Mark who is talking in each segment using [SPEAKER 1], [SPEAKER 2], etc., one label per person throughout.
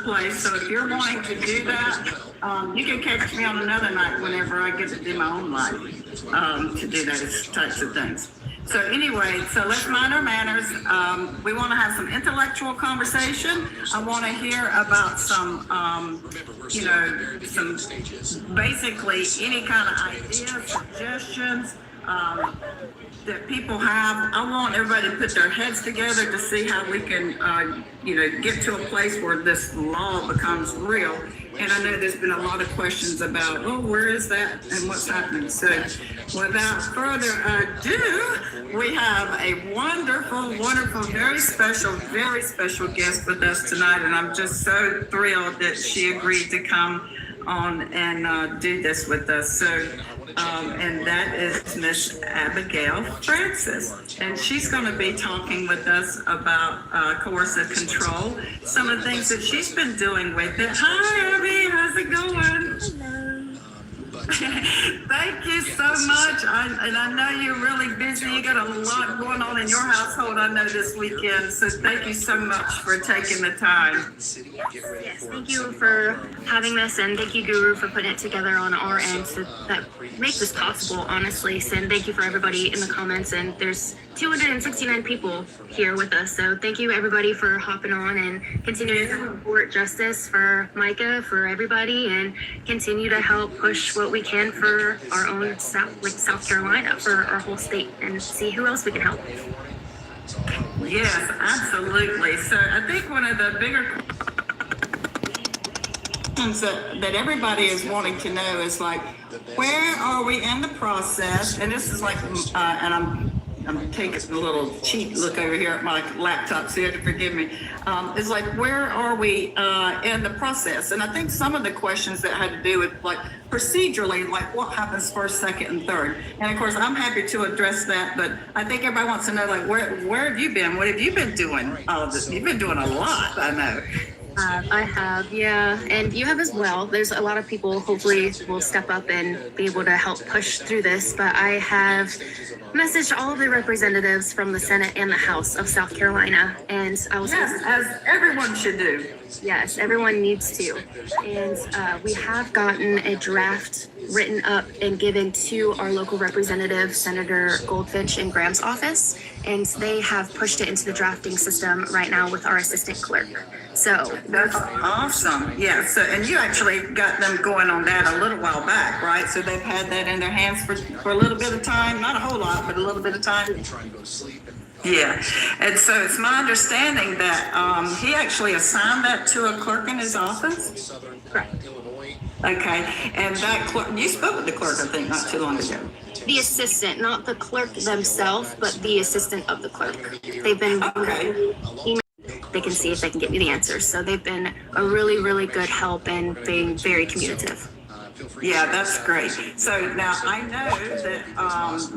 [SPEAKER 1] place. So if you're wanting to do that, you can catch me on another night whenever I get to do my own life to do those types of things. So anyway, so let's mind our manners. We want to have some intellectual conversation. I want to hear about some, some basically any kind of ideas, suggestions that people have. I want everybody to put their heads together to see how we can, get to a place where this law becomes real. And I know there's been a lot of questions about, where is that and what's happening? So without further ado, we have a wonderful, wonderful, very special guest with us tonight. And I'm just so thrilled that she agreed to come on and do this with us. So, and that is Miss Abigail Francis. And she's going to be talking with us about coercive control, some of the things that she's been doing with it. Hi, Abby, how's it going?
[SPEAKER 2] Hello.
[SPEAKER 1] Thank you so much. I know you're really busy. You got a lot going on in your household, I know, this weekend. So thank you so much for taking the time.
[SPEAKER 2] Yes, thank you for having this, and thank you, Guru, for putting it together on our end so that makes this possible, honestly. And thank you for everybody in the comments. And there's 269 people here with us. So thank you, everybody, for hopping on and continuing to support justice for Mica, for everybody, and continue to help push what we can for our own South Carolina, for our whole state, and see who else we can help.
[SPEAKER 1] Yes, absolutely. So I think one of the bigger questions that everybody is wanting to know is like, where are we in the process? And this is like, and I'm taking a little cheat look over here at my laptop, so you have to forgive me. It's like, where are we in the process? And I think some of the questions that had to do with like procedurally, like what happens first, second, and third. And of course, I'm happy to address that, but I think everybody wants to know, like, where have you been? What have you been doing? You've been doing a lot, I know.
[SPEAKER 2] I have, yeah, and you have as well. There's a lot of people hopefully will step up and be able to help push through this, but I have messaged all of the representatives from the Senate and the House of South Carolina, and I was
[SPEAKER 1] as everyone should do.
[SPEAKER 2] Yes, everyone needs to. And we have gotten a draft written up and given to our local representative, Senator Goldfinch in Graham's office, and they have pushed it into the drafting system right now with our assistant clerk. So
[SPEAKER 1] that's awesome. Yeah. So, and you actually got them going on that a little while back, right? So they've had that in their hands for a little bit of time, not a whole lot, but a little bit of time. Yeah. And so it's my understanding that he actually assigned that to a clerk in his office.
[SPEAKER 2] Correct.
[SPEAKER 1] Okay. And that clerk, you spoke with the clerk, I think, not too long ago.
[SPEAKER 2] The assistant, not the clerk themselves, but the assistant of the clerk. They've been they can see if they can get me the answers. So they've been a really, really good help and being very communicative.
[SPEAKER 1] Yeah, that's great. So now I know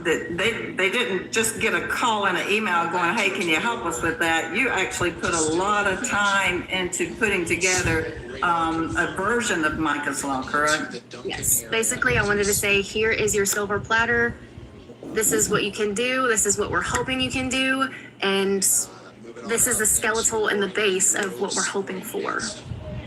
[SPEAKER 1] that they didn't just get a call and an email going, hey, can you help us with that? You actually put a lot of time into putting together a version of Mica's Law, correct?
[SPEAKER 2] Yes. Basically, I wanted to say, here is your silver platter. This is what you can do. This is what we're hoping you can do. And this is the skeletal and the base of what we're hoping for.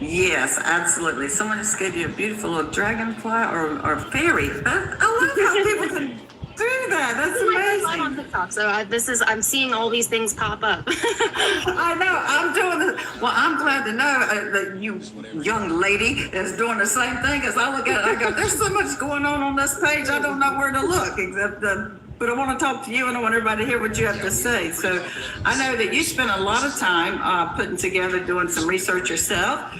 [SPEAKER 1] Yes, absolutely. Someone just gave you a beautiful little dragonfly or fairy. I love how people can do that. That's amazing.
[SPEAKER 2] On TikTok, so I'm seeing all these things pop up.
[SPEAKER 1] I know. I'm doing it. Well, I'm glad to know that you young lady is doing the same thing. As I look at it, I go, there's so much going on this page. I don't know where to look except but I want to talk to you, and I want everybody to hear what you have to say. So I know that you spent a lot of time putting together, doing some research yourself,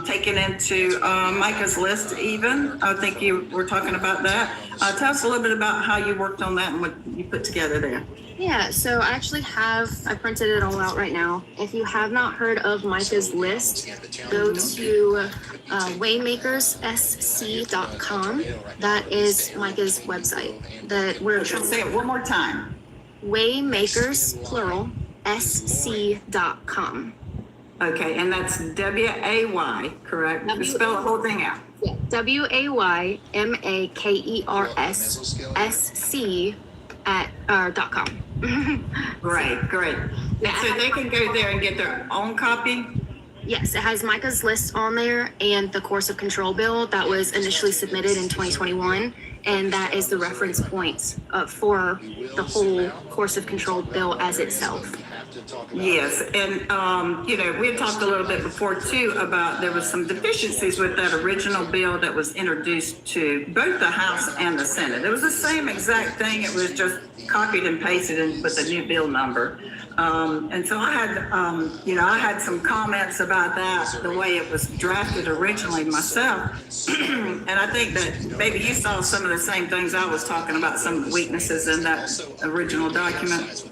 [SPEAKER 1] taking into Mica's list even. I think you were talking about that. Tell us a little bit about how you worked on that and what you put together there.
[SPEAKER 2] Yeah, so I printed it all out right now. If you have not heard of Mica's list, go to waymakerssc.com. That is Mica's website.
[SPEAKER 1] Say it one more time.
[SPEAKER 2] Waymakers, plural, sc.com.
[SPEAKER 1] Okay, and that's W-A-Y, correct? Just spell the whole thing out.
[SPEAKER 2] Yeah, WAYMAKERSC.com.
[SPEAKER 1] Great. And so they can go there and get their own copy?
[SPEAKER 2] Yes, it has Mica's list on there and the course of control bill that was initially submitted in 2021. And that is the reference point for the whole course of control bill as itself.
[SPEAKER 1] Yes, and we had talked a little bit before too about there was some deficiencies with that original bill that was introduced to both the House and the Senate. It was the same exact thing. It was just copied and pasted in with a new bill number. And so I had some comments about that, the way it was drafted originally myself. And I think that maybe you saw some of the same things I was talking about, some of the weaknesses in that original document.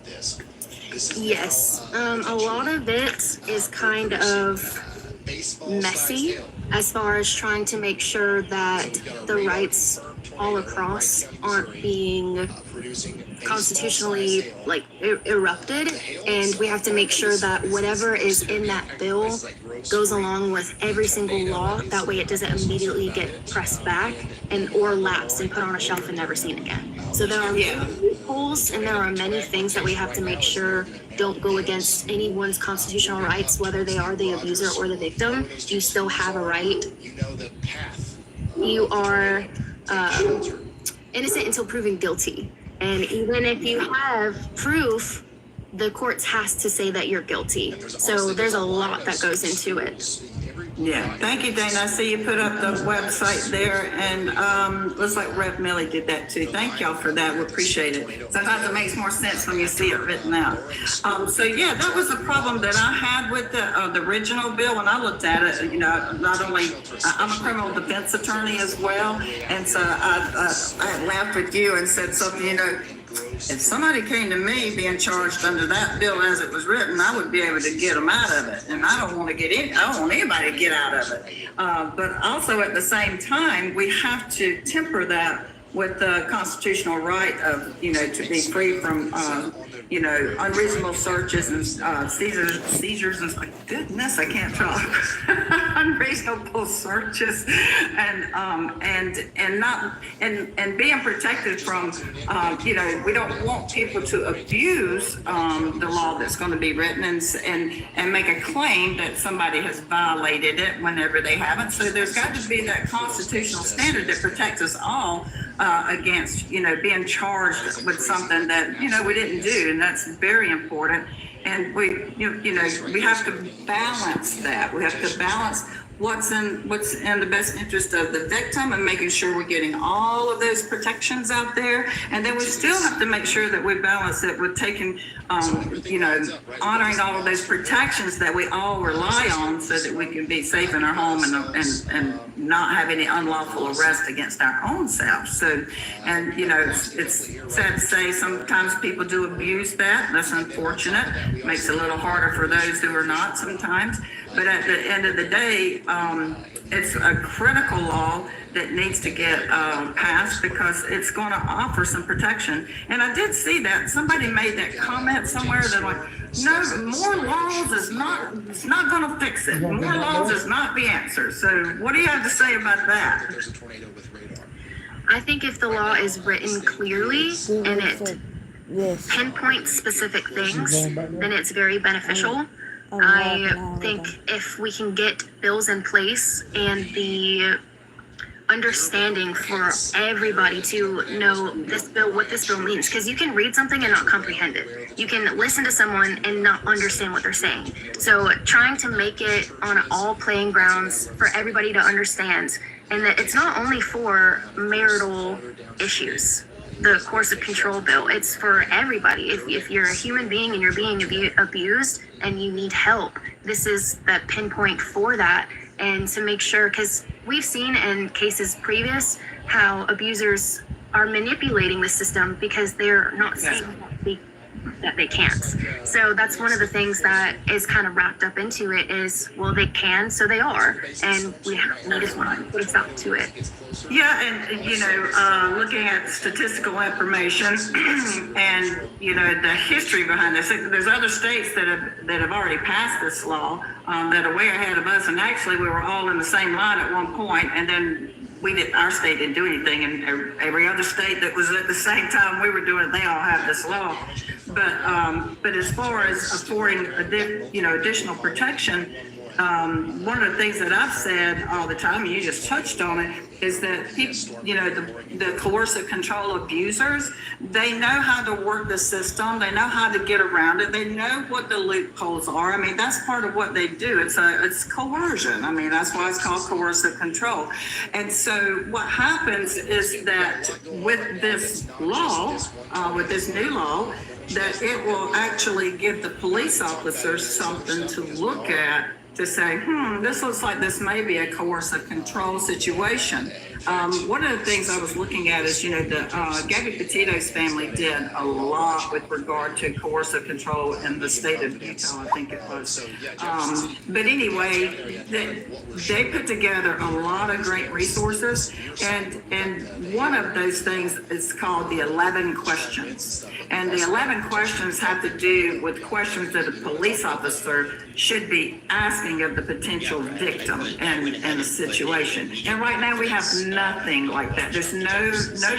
[SPEAKER 2] Yes, a lot of it is kind of messy as far as trying to make sure that the rights all across aren't being constitutionally erupted, and we have to make sure that whatever is in that bill goes along with every single law. That way it doesn't immediately get pressed back or lapsed and put on a shelf and never seen again. So there are loopholes and there are many things that we have to make sure don't go against anyone's constitutional rights, whether they are the abuser or the victim. You still have a right. You are innocent until proven guilty. And even if you have proof, the courts has to say that you're guilty. So there's a lot that goes into it.
[SPEAKER 1] Yeah, thank you, Dana. I see you put up the website there, and looks like Rep. Millie did that too. Thank y'all for that. We appreciate it. Sometimes it makes more sense when you see it written out. So yeah, that was the problem that I had with the original bill when I looked at it. Not only I'm a criminal defense attorney as well, and so I laughed with you and said something. If somebody came to me being charged under that bill as it was written, I would be able to get them out of it. And I don't want anybody to get out of it. But also at the same time, we have to temper that with the constitutional right of, to be free from, unreasonable searches and seizures and my goodness, I can't talk. Unreasonable searches and being protected from, we don't want people to abuse the law that's going to be written and make a claim that somebody has violated it whenever they haven't. So there's got to be that constitutional standard that protects us all against, being charged with something that, we didn't do. And that's very important. And we have to balance that. We have to balance what's in the best interest of the victim and making sure we're getting all of those protections out there. And then we still have to make sure that we balance it with taking, honoring all of those protections that we all rely on so that we can be safe in our home and not have any unlawful arrest against our own selves. So, and, it's sad to say sometimes people do abuse that. That's unfortunate. It makes it a little harder for those who are not sometimes. But at the end of the day, it's a critical law that needs to get passed because it's going to offer some protection. And I did see that somebody made that comment somewhere that no, more laws is not going to fix it. More laws is not the answer. So what do you have to say about that?
[SPEAKER 2] I think if the law is written clearly and it pinpoints specific things, then it's very beneficial. I think if we can get bills in place and the understanding for everybody to know what this bill means, because you can read something and not comprehend it. You can listen to someone and not understand what they're saying. So trying to make it on all playing grounds for everybody to understand, and that it's not only for marital issues. The course of control bill, it's for everybody. If you're a human being and you're being abused and you need help, this is the pinpoint for that. And to make sure, because we've seen in cases previous how abusers are manipulating the system because they're not saying that they can't. So that's one of the things that is kind of wrapped up into it is, well, they can, so they are. And we need to put a stop to it.
[SPEAKER 1] Yeah, and looking at statistical information and the history behind this, there's other states that have already passed this law that are way ahead of us. And actually, we were all in the same line at one point, and then our state didn't do anything, and every other state that was at the same time we were doing it, they all have this law. But as far as affording additional protection, one of the things that I've said all the time, and you just touched on it, is that people, the coercive control abusers, they know how to work the system. They know how to get around it. They know what the loopholes are. I mean, that's part of what they do. It's coercion. I mean, that's why it's called coercive control. And so what happens is that with this law, with this new law, that it will actually give the police officers something to look at to say, this looks like this may be a coercive control situation. One of the things I was looking at is, the Gabby Petito's family did a lot with regard to coercive control in the state of Utah, I think it was. But anyway, they put together a lot of great resources, and one of those things is called the 11 questions. And the 11 questions have to do with questions that a police officer should be asking of the potential victim in a situation. And right now we have nothing like that. There's no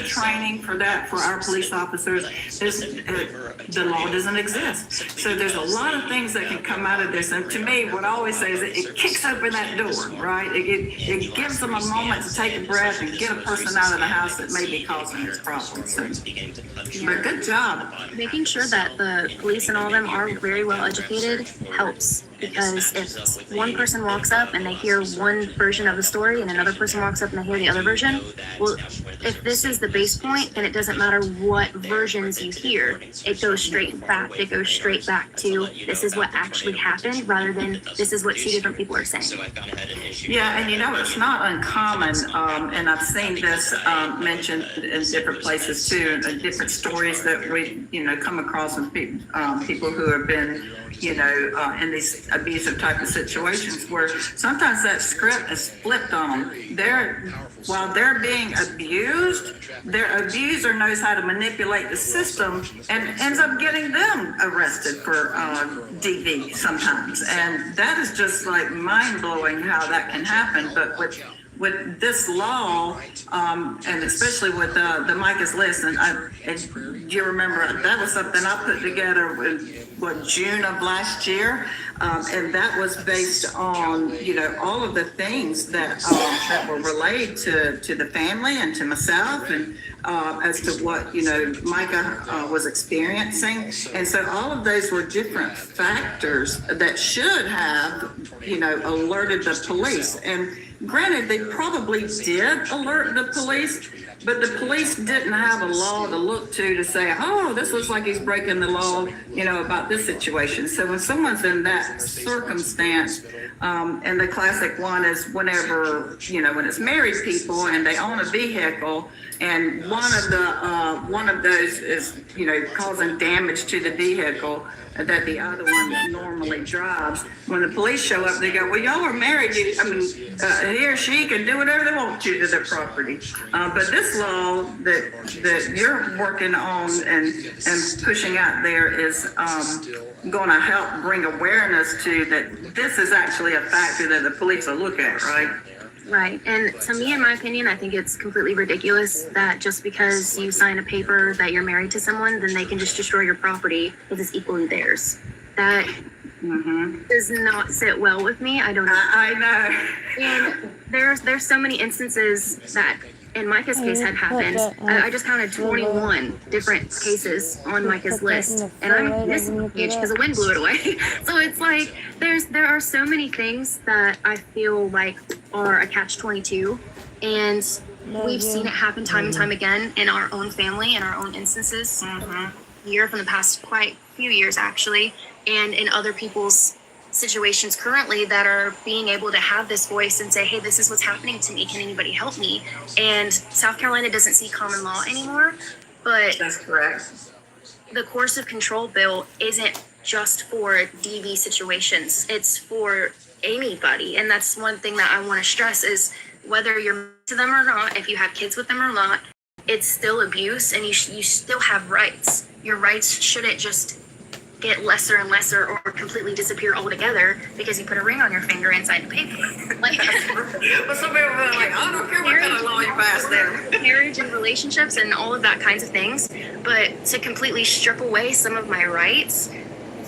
[SPEAKER 1] training for that for our police officers. The law doesn't exist. So there's a lot of things that can come out of this. And to me, what I always say is that it kicks open that door, right? It gives them a moment to take a breath and get a person out of the house that may be causing this problem. So, but good job.
[SPEAKER 2] Making sure that the police and all of them are very well educated helps, because if one person walks up and they hear one version of the story and another person walks up and they hear the other version, well, if this is the base point, then it doesn't matter what versions you hear. It goes straight back to this is what actually happened, rather than this is what two different people are saying.
[SPEAKER 1] Yeah, and it's not uncommon, and I've seen this mentioned in different places too, and different stories that we, come across with people who have been, in these abusive type of situations, where sometimes that script is flipped on them. While they're being abused, their abuser knows how to manipulate the system and ends up getting them arrested for DV sometimes. And that is just like mind-blowing how that can happen. But with this law, and especially with the Mica's list, and you remember that was something I put together in June of last year, and that was based on all of the things that were relayed to the family and to myself, and as to what Mica was experiencing. And so all of those were different factors that should have alerted the police. And granted, they probably did alert the police, but the police didn't have a law to look to say, oh, this looks like he's breaking the law, about this situation. So when someone's in that circumstance, and the classic one is whenever, when it's married people and they own a vehicle, and one of those is, causing damage to the vehicle that the other one normally drives. When the police show up, they go, well, y'all are married. He or she can do whatever they want to their property. But this law that you're working on and pushing out there is going to help bring awareness to that this is actually a factor that the police will look at, right?
[SPEAKER 2] Right. And to me, in my opinion, I think it's completely ridiculous that just because you sign a paper that you're married to someone, then they can just destroy your property if it's equally theirs. That does not sit well with me. I don't know.
[SPEAKER 1] I know.
[SPEAKER 2] And there's so many instances that in Mica's case had happened. I just counted 21 different cases on Mica's list, and I'm missing huge because the wind blew it away. So it's like there are so many things that I feel like are a catch-22, and we've seen it happen time and time again in our own family, in our own instances, here from the past quite few years actually, and in other people's situations currently that are being able to have this voice and say, hey, this is what's happening to me. Can anybody help me? And South Carolina doesn't see common law anymore, but
[SPEAKER 1] that's correct.
[SPEAKER 2] The coercive control bill isn't just for DV situations. It's for anybody. And that's one thing that I want to stress is whether you're married to them or not, if you have kids with them or not, it's still abuse, and you still have rights. Your rights shouldn't just get lesser and lesser or completely disappear altogether because you put a ring on your finger inside the paper. Like,
[SPEAKER 1] well, some people are like, I don't care what kind of law you pass there.
[SPEAKER 2] Marriage and relationships and all of that kinds of things, but to completely strip away some of my rights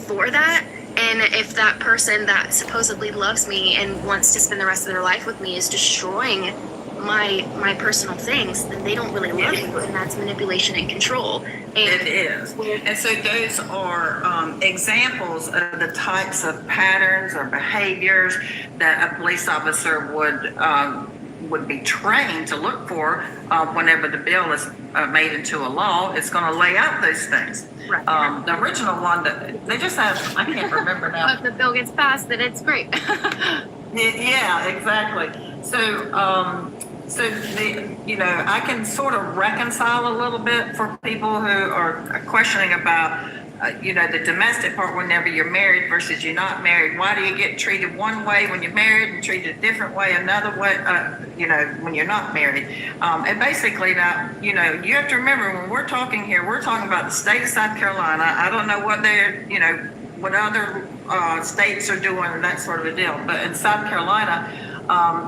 [SPEAKER 2] for that then if that person that supposedly loves me and wants to spend the rest of their life with me is destroying my personal things, then they don't really love you, and that's manipulation and control. And
[SPEAKER 1] it is. And so those are examples of the types of patterns or behaviors that a police officer would be trained to look for whenever the bill is made into a law. It's going to lay out those things.
[SPEAKER 2] Right.
[SPEAKER 1] The original one that they just have, I can't remember now.
[SPEAKER 2] If the bill gets passed, then it's great.
[SPEAKER 1] Yeah, exactly. So I can sort of reconcile a little bit for people who are questioning about, the domestic part whenever you're married versus you're not married. Why do you get treated one way when you're married and treated a different way another way, when you're not married? And basically now, you have to remember when we're talking here, we're talking about the state of South Carolina. I don't know what what other states are doing and that sort of a deal. But in South Carolina,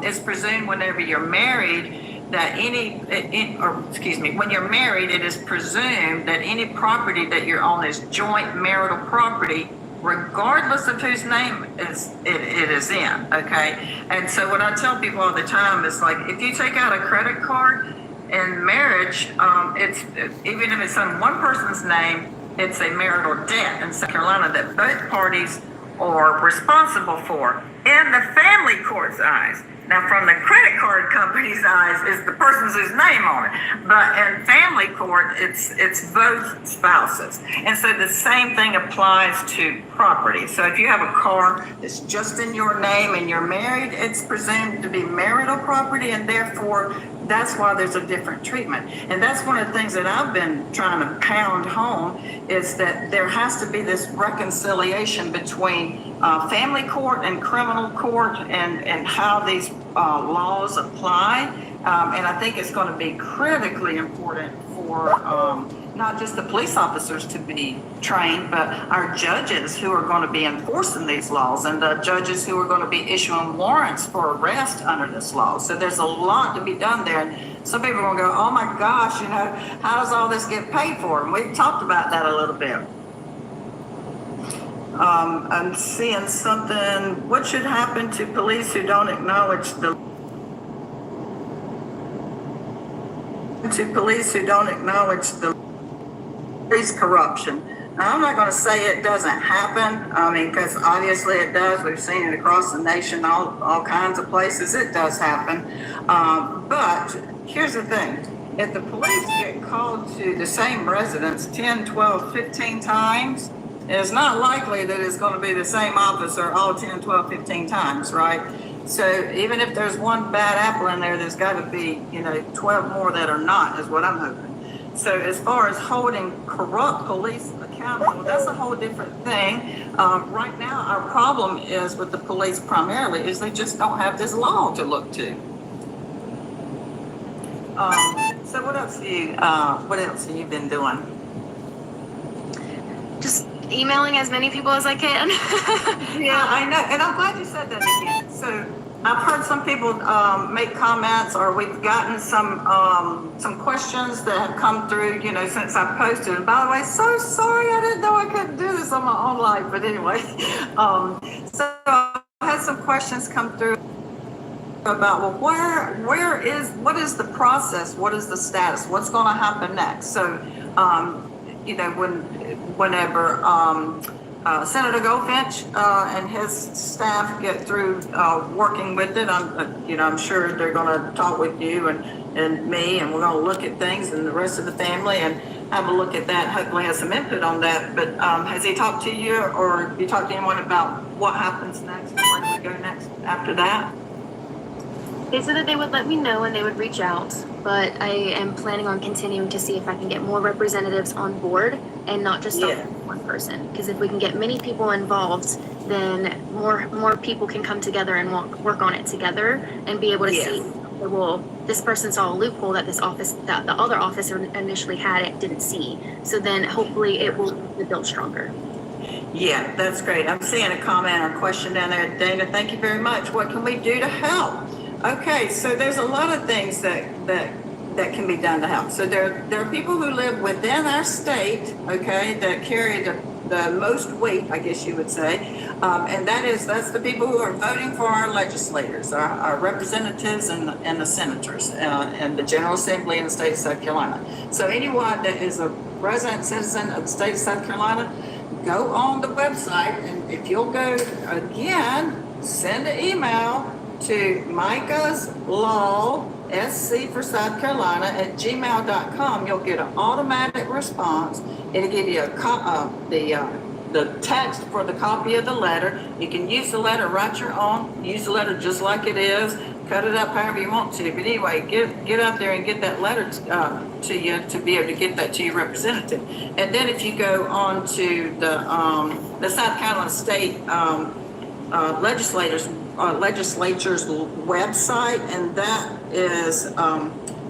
[SPEAKER 1] it's presumed whenever you're married that when you're married, it is presumed that any property that you're on is joint marital property, regardless of whose name it is in, okay? And so what I tell people all the time is, like, if you take out a credit card in marriage, it's even if it's on one person's name, it's a marital debt in South Carolina that both parties are responsible for in the family court's eyes. Now, from the credit card company's eyes, is the person's whose name on it. But in family court, it's both spouses. And so the same thing applies to property. So if you have a car that's just in your name and you're married, it's presumed to be marital property, and therefore that's why there's a different treatment. And that's one of the things that I've been trying to pound home, is that there has to be this reconciliation between family court and criminal court, and how these laws apply. And I think it's going to be critically important for not just the police officers to be trained, but our judges who are going to be enforcing these laws, and the judges who are going to be issuing warrants for arrest under this law. So there's a lot to be done there. And some people are going to go, oh my gosh, how does all this get paid for? And we've talked about that a little bit. I'm seeing something. What should happen to police who don't acknowledge the police corruption? Now, I'm not going to say it doesn't happen. I mean, because obviously it does. We've seen it across the nation, all kinds of places. It does happen. But here's the thing. If the police get called to the same residence 10, 12, 15 times, it's not likely that it's going to be the same officer all 10, 12, 15 times, right? So even if there's one bad apple in there, there's got to be, 12 more that are not, is what I'm hoping. So as far as holding corrupt police accountable, that's a whole different thing. Right now, our problem is with the police primarily is they just don't have this law to look to. So what else have you been doing?
[SPEAKER 2] Just emailing as many people as I can.
[SPEAKER 1] Yeah, I know. And I'm glad you said that again. So I've heard some people make comments, or we've gotten some questions that have come through, since I posted. And by the way, so sorry, I didn't know I couldn't do this on my own life. But anyway, so I had some questions come through about, well, what is the process? What is the status? What's going to happen next? So, whenever Senator Goldfinch and his staff get through working with it, I'm sure they're going to talk with you and me, and we're going to look at things and the rest of the family and have a look at that. Hopefully, have some input on that. But has he talked to you, or have you talked to anyone about what happens next? Where do we go next after that?
[SPEAKER 2] They said that they would let me know and they would reach out, but I am planning on continuing to see if I can get more representatives on board and not just one person. Because if we can get many people involved, then more people can come together and work on it together and be able to see, okay, well, this person saw a loophole that that the other officer initially had, it didn't see. So then hopefully it will be built stronger.
[SPEAKER 1] Yeah, that's great. I'm seeing a comment or question down there. Dana, thank you very much. What can we do to help? Okay, so there's a lot of things that can be done to help. So there are people who live within our state, okay, that carry the the most weight, I guess you would say, and that's the people who are voting for our legislators, our representatives and the senators, and the General Assembly in the state of South Carolina. So anyone that is a resident citizen of the state of South Carolina, go on the website, and if you'll go again, send an email to Mica's Law, SC for South Carolina at gmail.com. You'll get an automatic response. It'll give you the text for the copy of the letter. You can use the letter, write your own, use the letter just like it is, cut it up however you want to. But anyway, get out there and get that letter to you to be able to get that to your representative. And then if you go on to the South Carolina State legislature's website, and that is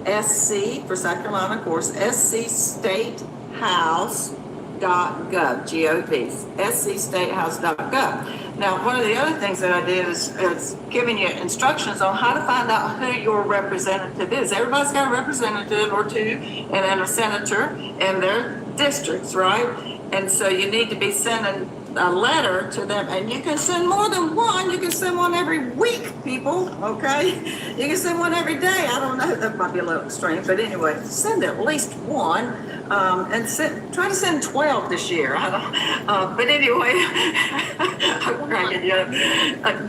[SPEAKER 1] SC for South Carolina, of course, scstatehouse.gov, G-O-V, scstatehouse.gov. Now, one of the other things that I did is giving you instructions on how to find out who your representative is. Everybody's got a representative or two, and then a senator in their districts, right? And so you need to be sending a letter to them, and you can send more than one. You can send one every week, people, okay? You can send one every day. I don't know, that might be a little extreme, but anyway, send at least one, and try to send 12 this year. I don't, but anyway, I'm cracking you up.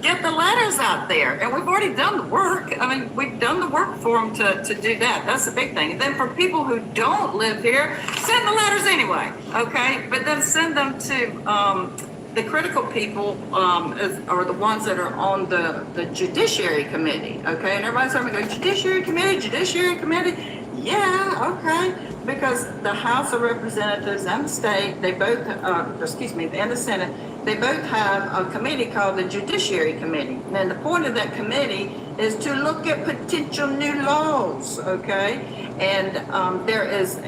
[SPEAKER 1] Get the letters out there, and we've already done the work. I mean, we've done the work for them to do that. That's the big thing. And then for people who don't live here, send the letters anyway, okay? But then send them to the critical people are the ones that are on the Judiciary Committee, okay? And everybody's talking about Judiciary Committee. Yeah, okay. Because the House of Representatives and the state, they both, and the Senate, they both have a committee called the Judiciary Committee. And the point of that committee is to look at potential new laws, okay? And there is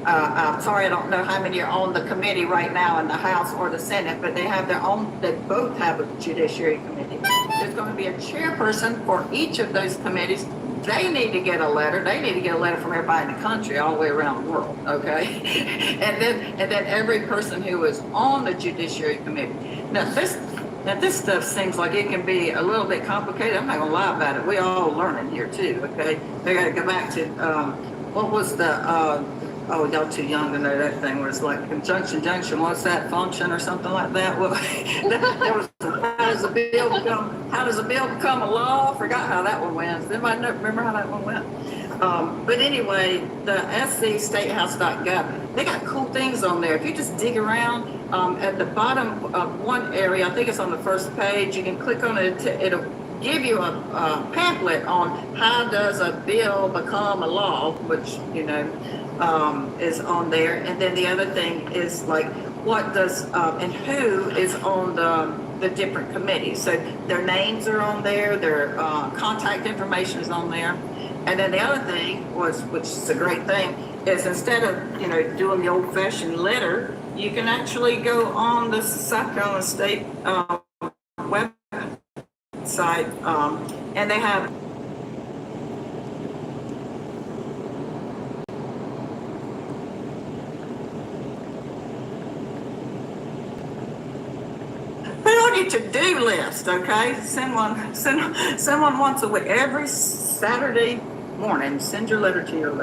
[SPEAKER 1] I'm sorry, I don't know how many are on the committee right now in the House or the Senate, but they have their own, they both have a Judiciary Committee. There's going to be a chairperson for each of those committees. They need to get a letter. They need to get a letter from everybody in the country, all the way around the world, okay? and then every person who is on the Judiciary Committee. Now this stuff seems like it can be a little bit complicated. I'm not gonna lie about it. We all learning here too, okay? They got to go back to what was the oh, y'all too young to know that thing where it's like conjunction junction. What's that function or something like that? Well, there was how does a bill become a law? I forgot how that one went. Does anybody remember how that one went? But anyway, the scstatehouse.gov, they got cool things on there. If you just dig around at the bottom of one area, I think it's on the first page, you can click on it. It'll give you a pamphlet on how does a bill become a law, which, is on there. And then the other thing is like, what does, and who is on the different committees. So their names are on there, their contact information is on there. And then the other thing was, which is a great thing, is instead of, doing the old fashioned letter, you can actually go on the South Carolina State website, and they have to-do list, okay? Send one once a week. Every Saturday morning, send your letter to your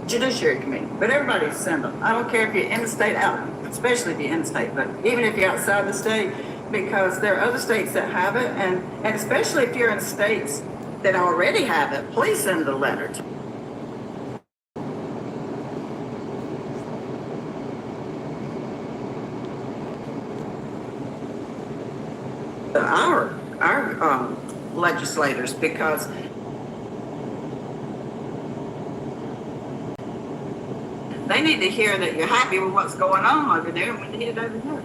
[SPEAKER 1] Judiciary Committee. But everybody send them. I don't care if you're in the state, out, especially if you're in the state, but even if you're outside the state, because there are other states that have it, and especially if you're in states that already have it, please send a letter to our legislators, because they need to hear that you're happy with what's going on over there, and we need it over here.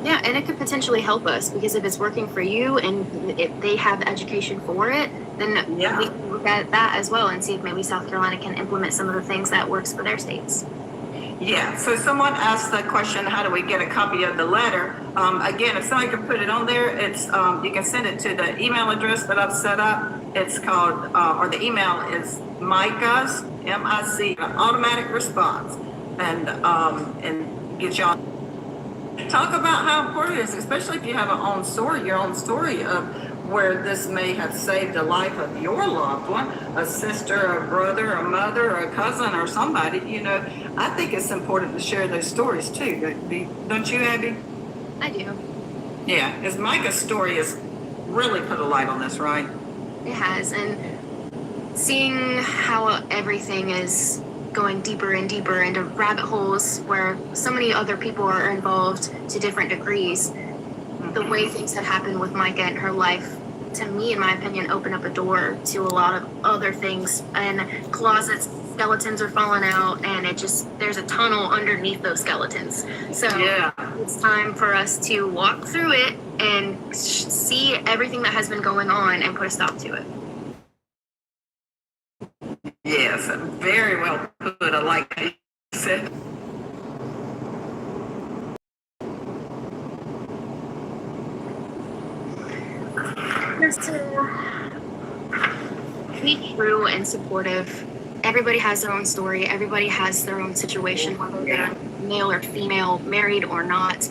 [SPEAKER 2] Yeah, and it could potentially help us, because if it's working for you and if they have education for it, then we can look at that as well and see if maybe South Carolina can implement some of the things that works for their states.
[SPEAKER 1] Yeah, so someone asked the question, how do we get a copy of the letter? Again, if somebody can put it on there, it's you can send it to the email address that I've set up. It's called, or the email is Mica's, M-I-C, automatic response, and get you on. Talk about how important it is, especially if you have your own story of where this may have saved the life of your loved one, a sister, a brother, a mother, a cousin, or somebody. I think it's important to share those stories too. Don't you, Abby?
[SPEAKER 2] I do.
[SPEAKER 1] Yeah, as Mica's story has really put a light on this, right?
[SPEAKER 2] It has, and seeing how everything is going deeper and deeper into rabbit holes where so many other people are involved to different degrees. The way things have happened with Mica and her life, to me, in my opinion, opened up a door to a lot of other things, and closets, skeletons are falling out, and there's a tunnel underneath those skeletons. So yeah, it's time for us to walk through it and see everything that has been going on and put a stop to it.
[SPEAKER 1] Yes, very well put. I like how you said.
[SPEAKER 2] Just to be true and supportive. Everybody has their own story. Everybody has their own situation, whether they're male or female, married or not,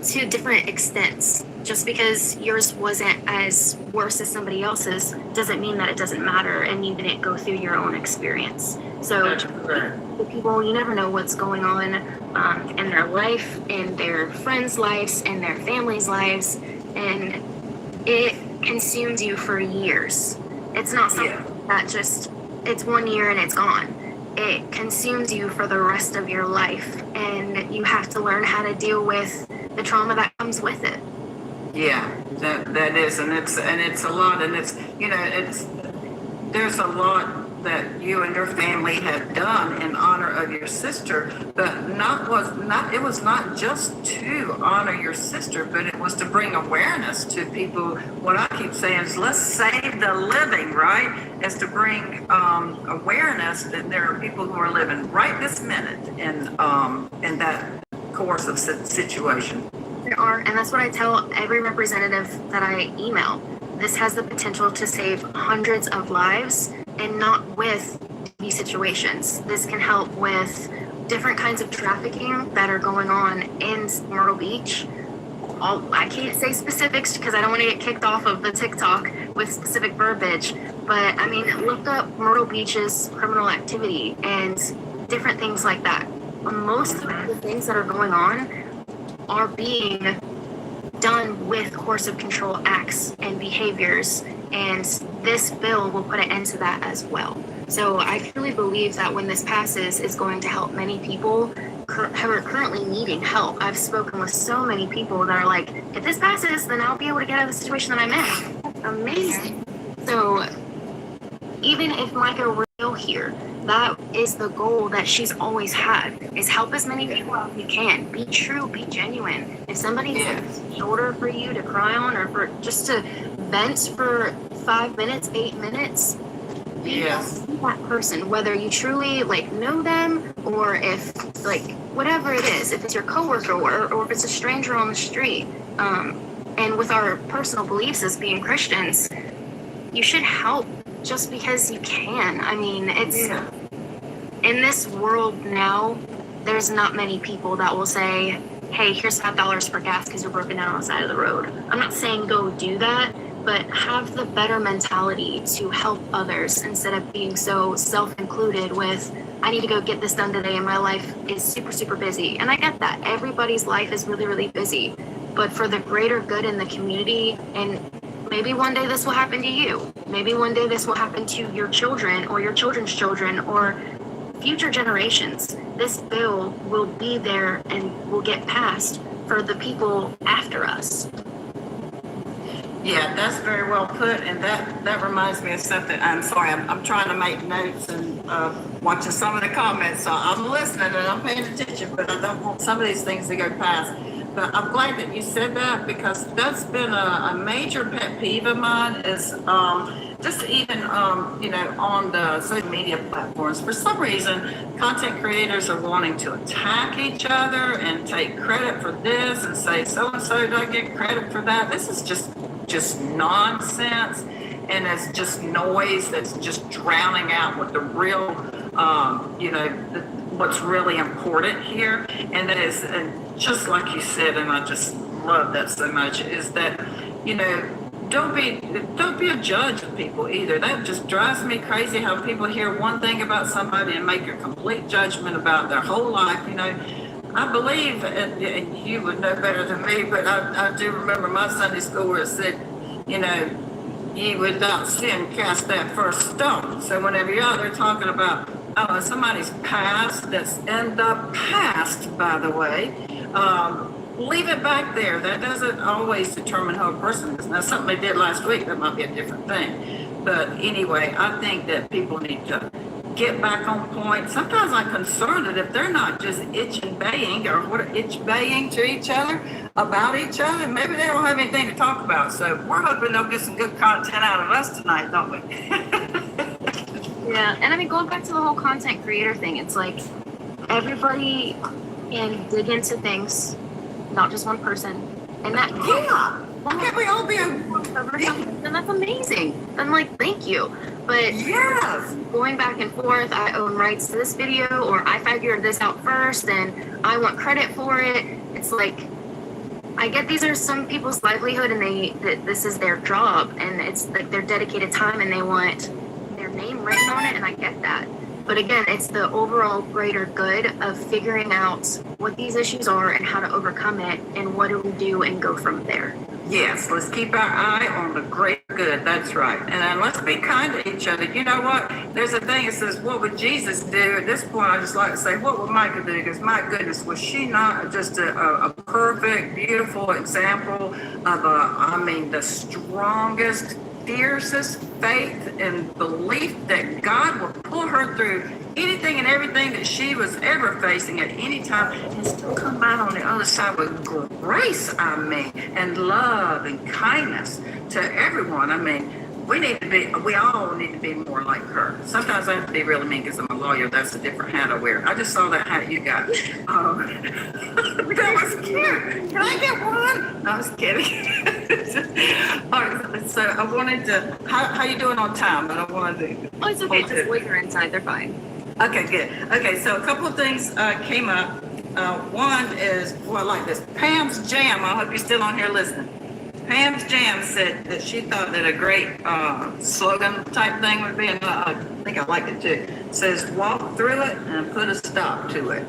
[SPEAKER 2] to different extents. Just because yours wasn't as worse as somebody else's doesn't mean that it doesn't matter and you didn't go through your own experience. So the people, you never know what's going on in their life, in their friends' lives, in their families' lives, and it consumes you for years. It's not something that just, it's 1 year and it's gone. It consumes you for the rest of your life, and you have to learn how to deal with the trauma that comes with it.
[SPEAKER 1] Yeah, that is, and it's a lot, and there's a lot that you and your family have done in honor of your sister, but it was not just to honor your sister, but it was to bring awareness to people. What I keep saying is, let's save the living, right? Is to bring awareness that there are people who are living right this minute in that course of situation.
[SPEAKER 2] There are, and that's what I tell every representative that I email. This has the potential to save hundreds of lives, and not with these situations. This can help with different kinds of trafficking that are going on in Myrtle Beach. I can't say specifics because I don't want to get kicked off of the TikTok with specific verbiage, but I mean, look up Myrtle Beach's criminal activity and different things like that. Most of the things that are going on are being done with coercive control acts and behaviors, and this bill will put an end to that as well. So I truly believe that when this passes, it's going to help many people who are currently needing help. I've spoken with so many people that are like, if this passes, then I'll be able to get out of the situation that I'm in. That's amazing. So even if Mica were still here, that is the goal that she's always had, is help as many people as you can. Be true, be genuine. If somebody needs a shoulder for you to cry on, or for just to vent for 5 minutes, 8 minutes, be that person, whether you truly know them, or if whatever it is, if it's your coworker or if it's a stranger on the street. And with our personal beliefs as being Christians, you should help just because you can. I mean, it's in this world now, there's not many people that will say, hey, here's $5 for gas because you're broken down on the side of the road. I'm not saying go do that, but have the better mentality to help others instead of being so self-included with, I need to go get this done today and my life is super, super busy. And I get that. Everybody's life is really, really busy. But for the greater good in the community, and maybe one day this will happen to you. Maybe one day this will happen to your children or your children's children or future generations. This bill will be there and will get passed for the people after us.
[SPEAKER 1] Yeah, that's very well put, and that reminds me of something. I'm sorry, I'm trying to make notes and watching some of the comments, so I'm listening and I'm paying attention, but I don't want some of these things to go past. But I'm glad that you said that, because that's been a major pet peeve of mine, is just even, on the social media platforms. For some reason, content creators are wanting to attack each other and take credit for this and say so-and-so don't get credit for that. This is just nonsense, and it's just noise that's just drowning out what the real, what's really important here, and that is just like you said, and I just love that so much, is that, don't be a judge of people either. That just drives me crazy how people hear one thing about somebody and make a complete judgment about their whole life. I believe, and you would know better than me, but I do remember my Sunday school where it said, ye without sin cast that first stone. So whenever you're out there talking about somebody's past that's in the past, by the way, leave it back there. That doesn't always determine who a person is. Now, something they did last week, that might be a different thing. But anyway, I think that people need to get back on point. Sometimes I'm concerned that if they're not just itch-baying to each other about each other, maybe they don't have anything to talk about. So we're hoping they'll get some good content out of us tonight, don't we?
[SPEAKER 2] Yeah, and I mean, going back to the whole content creator thing, it's like everybody can dig into things, not just one person, and that
[SPEAKER 1] Can't we all be
[SPEAKER 2] and that's amazing. I'm like, thank you. But
[SPEAKER 1] yes,
[SPEAKER 2] going back and forth, I own rights to this video, or I figured this out first and I want credit for it. It's like, I get these are some people's livelihood and this is their job, and it's like their dedicated time and they want their name written on it, and I get that. But again, it's the overall greater good of figuring out what these issues are and how to overcome it and what do we do and go from there.
[SPEAKER 1] Yes, let's keep our eye on the greater good. That's right. And then let's be kind to each other. You know what? There's a thing that says, what would Jesus do? At this point, I just like to say, what would Mica do? Because my goodness, was she not just a perfect, beautiful example of the strongest, fiercest faith and belief that God will pull her through anything and everything that she was ever facing at any time, and still come out on the other side with grace, and love and kindness to everyone. We all need to be more like her. Sometimes I have to be really mean because I'm a lawyer. That's a different hat I wear. I just saw that hat you got. That was cute. Can I get one? No, I was kidding. All right, so I wanted to, how you doing on time? I don't want to do.
[SPEAKER 2] Oh, it's okay. Just wait her inside. They're fine.
[SPEAKER 1] Okay, good. Okay, so a couple of things came up. One is, I like this. Pam's Jam. I hope you're still on here listening. Pam's Jam said that she thought that a great slogan type thing would be, and I think I liked it too. It says, walk through it and put a stop to it.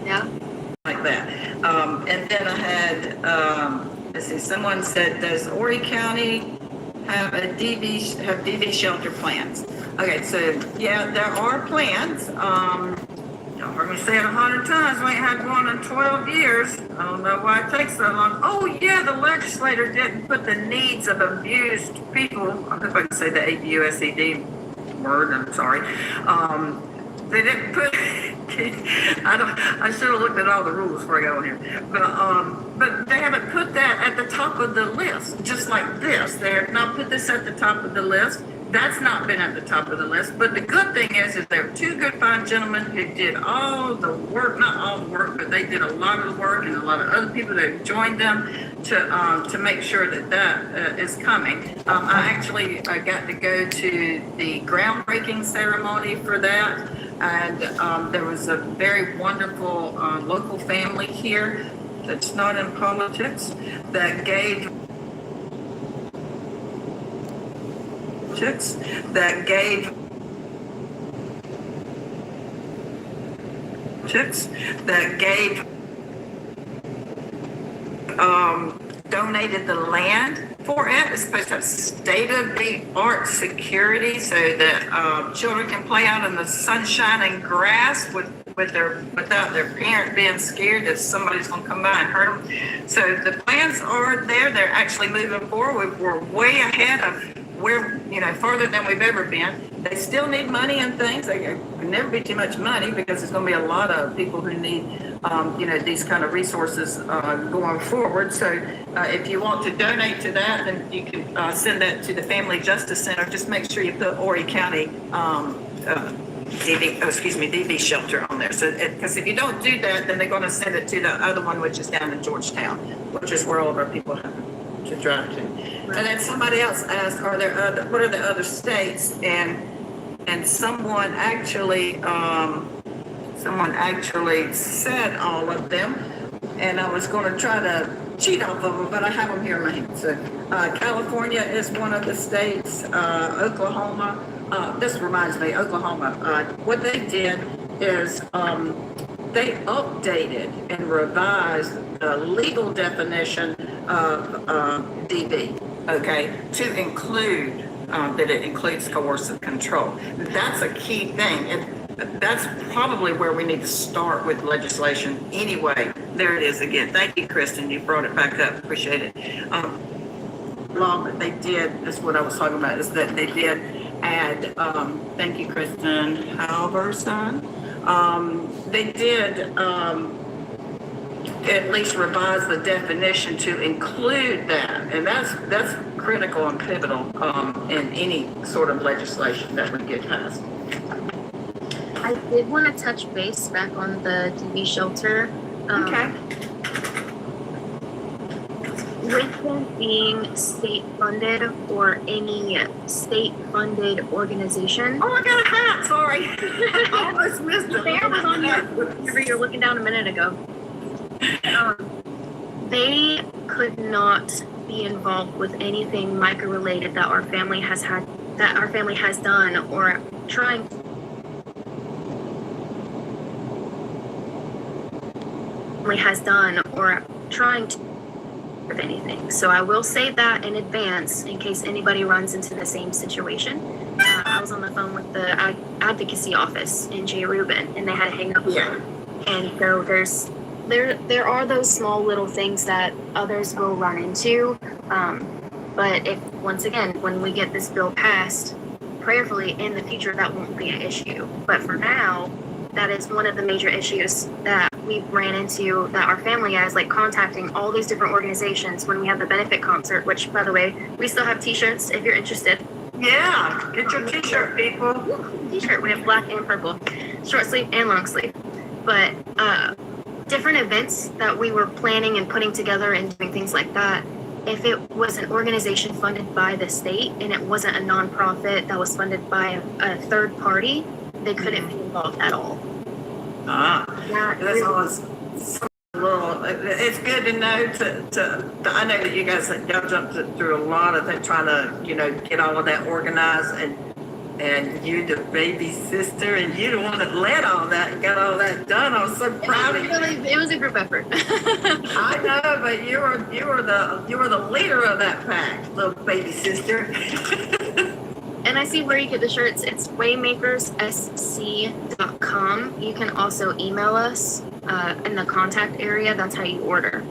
[SPEAKER 2] Yeah.
[SPEAKER 1] Like that. And then I had, let's see, someone said, does Horry County have DV shelter plans? Okay, so yeah, there are plans. Y'all heard me say it 100 times. We ain't had one in 12 years. I don't know why it takes so long. Oh yeah, the legislator didn't put the needs of abused people. I hope I can say the ABUSED word. I'm sorry. They didn't put. I should have looked at all the rules before I got on here. But they haven't put that at the top of the list. Just like this, they have not put this at the top of the list. That's not been at the top of the list. But the good thing is there were two good fine gentlemen who did all the work, not all the work, but they did a lot of the work, and a lot of other people that joined them to make sure that is coming. I actually got to go to the groundbreaking ceremony for that, and there was a very wonderful local family here that's not in politics that gave donated the land for it. It's supposed to have state-of-the-art security so that children can play out in the sunshine and grass without their parent being scared that somebody's going to come by and hurt them. So the plans are there. They're actually moving forward. We're way ahead of where, farther than we've ever been. They still need money and things. There can never be too much money because there's going to be a lot of people who need, these kind of resources going forward. So if you want to donate to that, then you can send that to the Family Justice Center. Just make sure you put Horry County DV shelter on there. So, because if you don't do that, then they're going to send it to the other one, which is down in Georgetown, which is where all of our people have to drive to. Right. And then somebody else asked, what are the other states? And someone actually said all of them. and I was going to try to cheat off of them, but I have them here in my hand. So California is one of the states. Oklahoma. This reminds me, Oklahoma. What they did is they updated and revised the legal definition of DV, okay, to include that it includes coercive control. That's a key thing. And that's probably where we need to start with legislation anyway. There it is again. Thank you, Kristen. You brought it back up. Appreciate it. Law that they did, that's what I was talking about, is that they did add, thank you, Kristen Halverson. They did at least revise the definition to include that, and that's critical and pivotal in any sort of legislation that would get passed.
[SPEAKER 2] I did want to touch base back on the DV shelter.
[SPEAKER 1] Okay.
[SPEAKER 2] With them being state funded or any state funded organization.
[SPEAKER 1] Oh, I got a hat. Sorry. I almost missed it.
[SPEAKER 2] There was on whenever you're looking down a minute ago. They could not be involved with anything Mica related that our family has done or trying to with anything. So I will say that in advance in case anybody runs into the same situation. I was on the phone with the advocacy office in J. Rubin, and they had to hang up.
[SPEAKER 1] Yeah.
[SPEAKER 2] And so there are those small little things that others will run into. But if once again, when we get this bill passed, prayerfully in the future that won't be an issue. But for now, that is one of the major issues that we ran into, that our family has, like contacting all these different organizations when we have the benefit concert, which by the way, we still have t-shirts if you're interested.
[SPEAKER 1] Yeah, get your t-shirt, people.
[SPEAKER 2] T-shirt, we have black and purple, short sleeve and long sleeve. But different events that we were planning and putting together and doing things like that, if it was an organization funded by the state and it wasn't a nonprofit that was funded by a third party, they couldn't be involved at all.
[SPEAKER 1] That's always so little. It's good to know. I know that you guys y'all jumped through a lot of things trying to get all of that organized, and you the baby sister, and you the one that led all that and got all that done. I was so proud of you.
[SPEAKER 2] It was a group effort.
[SPEAKER 1] I know, but you were the leader of that pack, little baby sister.
[SPEAKER 2] And I see where you get the shirts. It's waymakerssc.com. You can also email us in the contact area. That's how you order.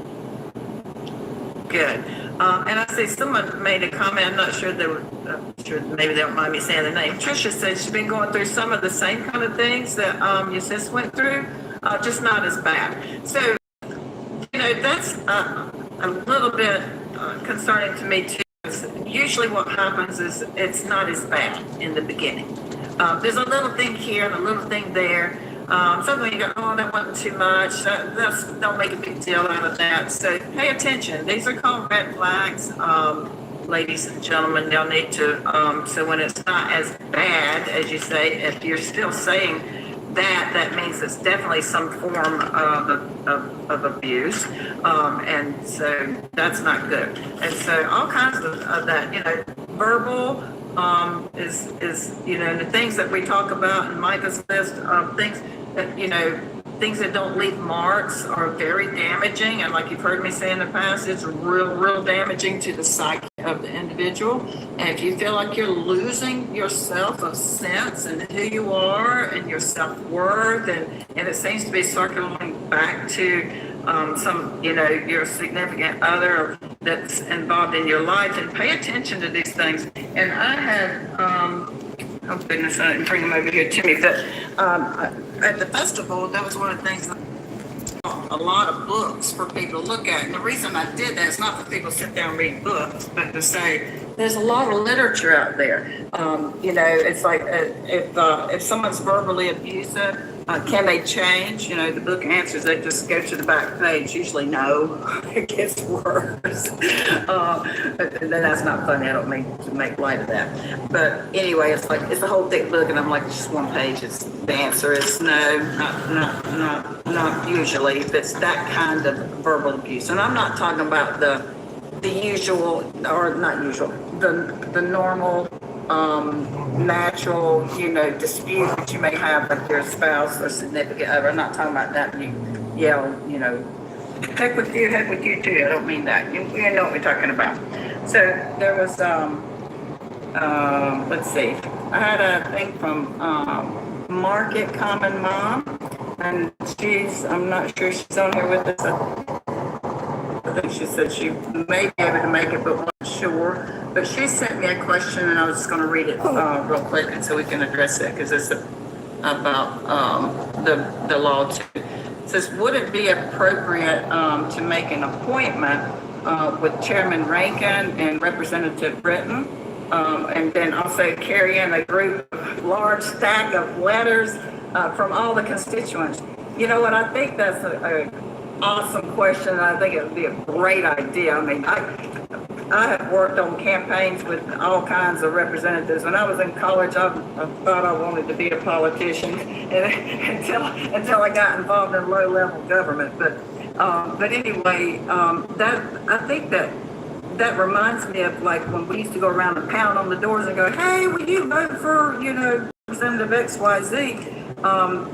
[SPEAKER 1] Good. And I see someone made a comment. I'm not sure maybe they don't mind me saying the name. Tricia said she's been going through some of the same kind of things that your sis went through, just not as bad. So, that's a little bit concerning to me too. Usually what happens is it's not as bad in the beginning. There's a little thing here and a little thing there. Suddenly you go, oh, that wasn't too much. Don't make a big deal out of that. So pay attention. These are called red flags. Ladies and gentlemen, y'all need to, so when it's not as bad as you say, if you're still saying that means it's definitely some form of abuse, and so that's not good. And so all kinds of that, verbal is the things that we talk about in Mica's list of things that things that don't leave marks are very damaging, and like you've heard me say in the past, it's real damaging to the psyche of the individual. And if you feel like you're losing your self of sense and who you are and your self-worth, and it seems to be circling back to your significant other that's involved in your life, and pay attention to these things. And I had oh goodness, I didn't bring them over here to me, but at the festival, that was one of the things, a lot of books for people to look at. And the reason I did that is not for people to sit down and read books, but to say there's a lot of literature out there. It's like if someone's verbally abusive, Can they change? The book answers, they just go to the back page. Usually no, it gets worse. But then that's not funny. I don't mean to make light of that. But anyway, it's a whole thick book, and I'm like, just one page. The answer is no, not usually. If it's that kind of verbal abuse, and I'm not talking about the usual, or not usual, the normal, natural, dispute that you may have with your spouse or significant other. I'm not talking about that. And you yell, heck with you too. I don't mean that. You know what we're talking about. So there was, let's see. I had a thing from Market Common Mom, and I'm not sure she's on here with us. I think she said she may be able to make it, but wasn't sure. But she sent me a question, and I was just going to read it real quick, and so we can address it, because it's about the law too. It says, would it be appropriate to make an appointment with Chairman Rankin and Representative Britton, and then also carry in a large stack of letters from all the constituents? You know what? I think that's a awesome question, and I think it would be a great idea. I mean, I have worked on campaigns with all kinds of representatives. When I was in college, I thought I wanted to be a politician until I got involved in low-level government. But anyway, I think that reminds me of like when we used to go around and pound on the doors and go, "Hey, will you vote for Representative XYZ?"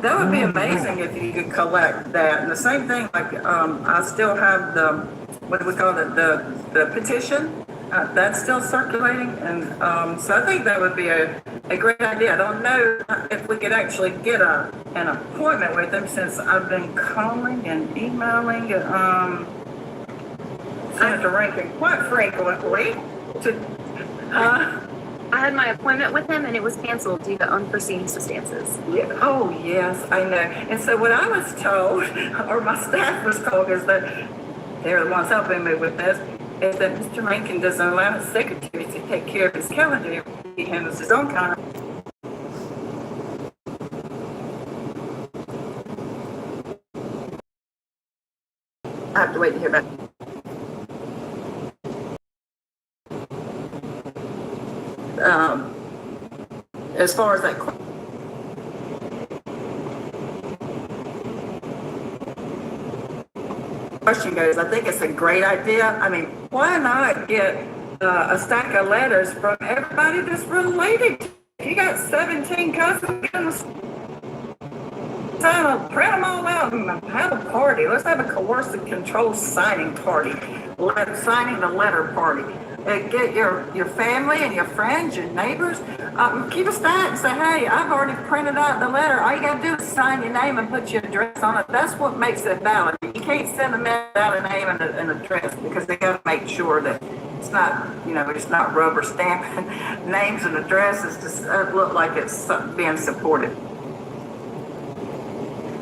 [SPEAKER 1] That would be amazing if you could collect that. And the same thing, like I still have what do we call it, the petition, that's still circulating. And so I think that would be a great idea. I don't know if we could actually get an appointment with them, since I've been calling and emailing Senator Rankin quite frequently
[SPEAKER 2] I had my appointment with him, and it was canceled due to unforeseen circumstances.
[SPEAKER 1] Yeah. Oh, yes, I know. And so what I was told, or my staff was told, is that they're the ones helping me with this, is that Mr. Rankin doesn't allow his secretary to take care of his calendar. He handles his own calendar. I have to wait to hear back. As far as that question goes, I think it's a great idea. I mean, why not get a stack of letters from everybody that's related to you? You got 17 cousins. Print them all out and have a party. Let's have a coercive control signing party. Signing the letter party. Get your family and your friends, your neighbors. Keep a stack and say, hey, I've already printed out the letter. All you got to do is sign your name and put your address on it. That's what makes it valid. You can't send them without a name and an address, because they got to make sure that it's not, it's not rubber stamping names and addresses to look like it's being supported.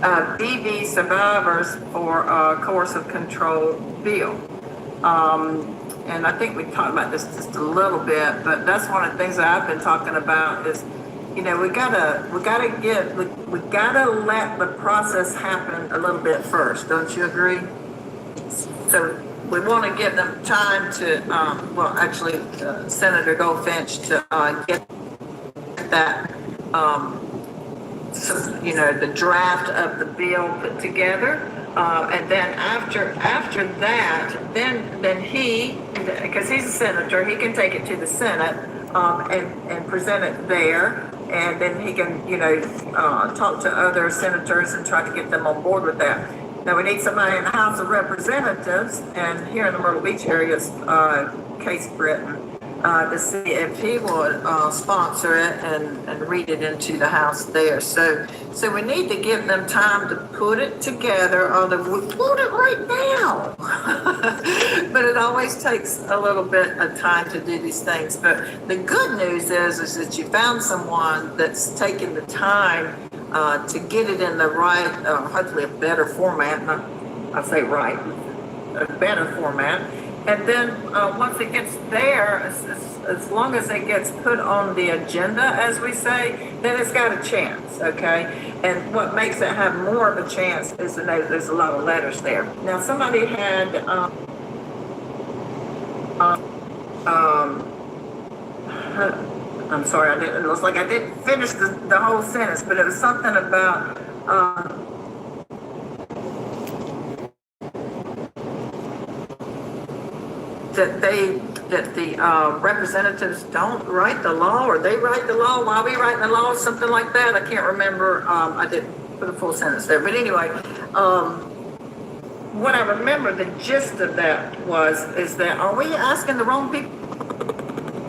[SPEAKER 1] BB survivors for coercive control bill. And I think we talked about this just a little bit, but that's one of the things that I've been talking about is, we gotta let the process happen a little bit first. Don't you agree? So we want to give them time to, Senator Goldfinch to get that, the draft of the bill put together. And then after that, then he, because he's a senator, he can take it to the Senate and present it there, and then he can talk to other senators and try to get them on board with that. Now we need somebody in the House of Representatives, and here in the Myrtle Beach area is Case Britton, to see if he would sponsor it and read it into the House there. So we need to give them time to put it together, although we put it right now. But it always takes a little bit of time to do these things. But the good news is that you found someone that's taken the time to get it in the right, hopefully a better format. I say right, a better format. And then once it gets there, as long as it gets put on the agenda, as we say, then it's got a chance, okay? And what makes it have more of a chance is to know that there's a lot of letters there. Now, somebody had, I'm sorry, it was like I didn't finish the whole sentence, but it was something about, that the representatives don't write the law, or they write the law while we write the law, something like that. I can't remember. I didn't put a full sentence there, but anyway, what I remember the gist of that is that are we asking the wrong people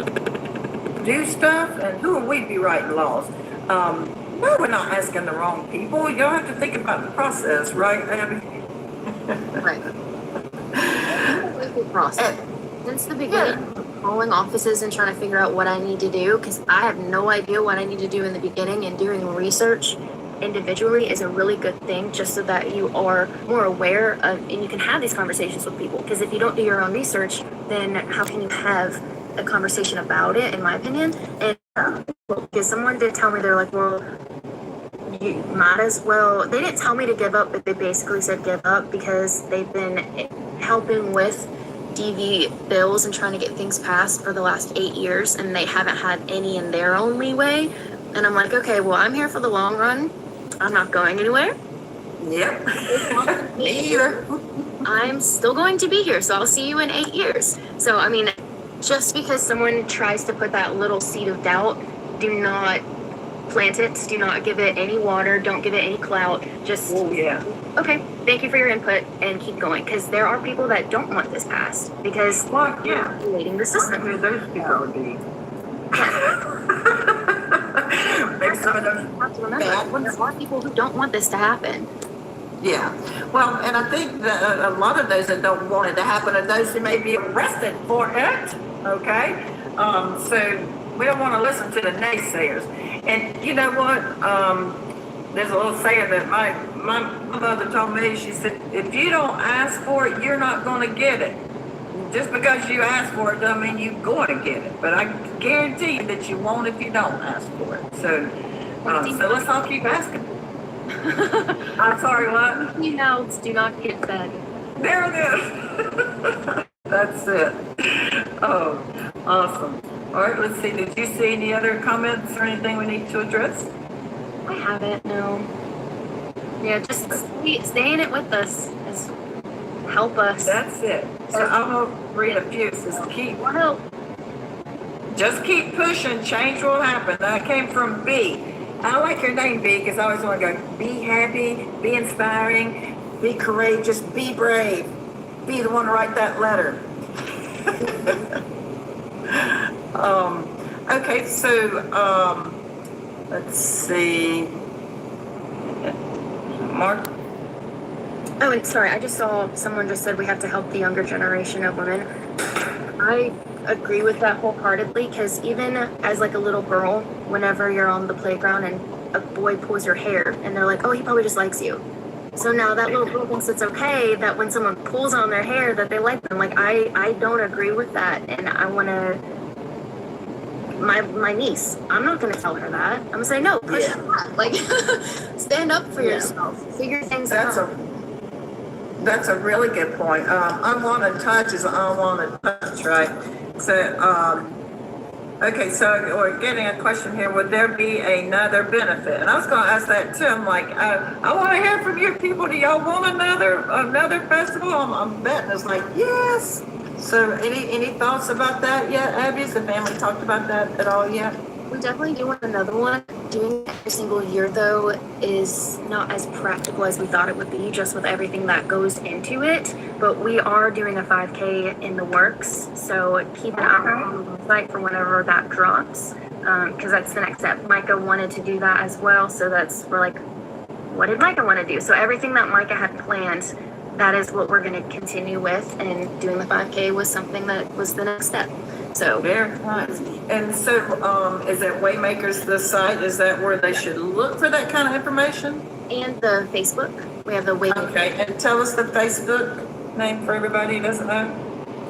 [SPEAKER 1] to do stuff, and who are we to be writing laws? No, we're not asking the wrong people. You have to think about the process, right, Abby?
[SPEAKER 2] Right. The process. Since the beginning, calling offices and trying to figure out what I need to do, because I have no idea what I need to do in the beginning, and doing research individually is a really good thing, just so that you are more aware of, and you can have these conversations with people. Because if you don't do your own research, then how can you have a conversation about it, in my opinion? And because someone did tell me, they're like, well, you might as well, they didn't tell me to give up, but they basically said give up, because they've been helping with DV bills and trying to get things passed for the last 8 years, and they haven't had any in their own leeway. And I'm like, okay, well, I'm here for the long run. I'm not going anywhere.
[SPEAKER 1] Yep. Me either.
[SPEAKER 2] I'm still going to be here, so I'll see you in 8 years. So, I mean, just because someone tries to put that little seed of doubt, do not plant it, do not give it any water, don't give it any clout. Just, okay, thank you for your input, and keep going. Because there are people that don't want this passed, because you're manipulating the system.
[SPEAKER 1] Who those people would be. Maybe some of those
[SPEAKER 2] have to remember, there are people who don't want this to happen.
[SPEAKER 1] Yeah, well, and I think that a lot of those that don't want it to happen are those who may be arrested for it, okay? So we don't want to listen to the naysayers. And you know what? There's a little saying that my mother told me. She said, if you don't ask for it, you're not going to get it. Just because you ask for it doesn't mean you're going to get it. But I guarantee you that you won't if you don't ask for it. So let's all keep asking. I'm sorry, what?
[SPEAKER 2] You know, do not get fed.
[SPEAKER 1] There it is. That's it. Oh, awesome. All right, let's see. Did you see any other comments or anything we need to address?
[SPEAKER 2] I haven't, no. Yeah, just stay in it with us. Just help us.
[SPEAKER 1] That's it. So I'm going to read a few. Just keep pushing. Change will happen. That came from B. I like your name, B, because I always want to go, be happy, be inspiring, be courageous, be brave. Be the one to write that letter. Okay, so let's see. Mark?
[SPEAKER 2] Oh, and sorry, I just saw someone just said we have to help the younger generation of women. I agree with that wholeheartedly, because even as like a little girl, whenever you're on the playground and a boy pulls your hair and they're like, oh, he probably just likes you. So now that little girl thinks it's okay that when someone pulls on their hair that they like them. Like, I don't agree with that, and I want to, my niece, I'm not going to tell her that. I'm going to say, no, push that. Like, stand up for yourself, figure things out.
[SPEAKER 1] That's a really good point. Unwanted touch is unwanted touch, right? So, okay, so we're getting a question here. Would there be another benefit? And I was going to ask that too. I'm like, I want to hear from you people. Do y'all want another festival? I'm betting it's like, yes. So any thoughts about that yet, Abby? Has the family talked about that at all yet?
[SPEAKER 2] We definitely do want another one. Doing it every single year, though, is not as practical as we thought it would be, just with everything that goes into it. But we are doing a 5K in the works, so keep an eye on the website for whenever that drops, because that's the next step. Mica wanted to do that as well, so we're like, what did Mica want to do? So everything that Mica had planned, that is what we're going to continue with, and doing the 5K was something that was the next step. So
[SPEAKER 1] very nice. And so, is it Waymakers, the site? Is that where they should look for that kind of information?
[SPEAKER 2] And the Facebook. We have the Waymakers.
[SPEAKER 1] Okay, and tell us the Facebook name for everybody who doesn't know.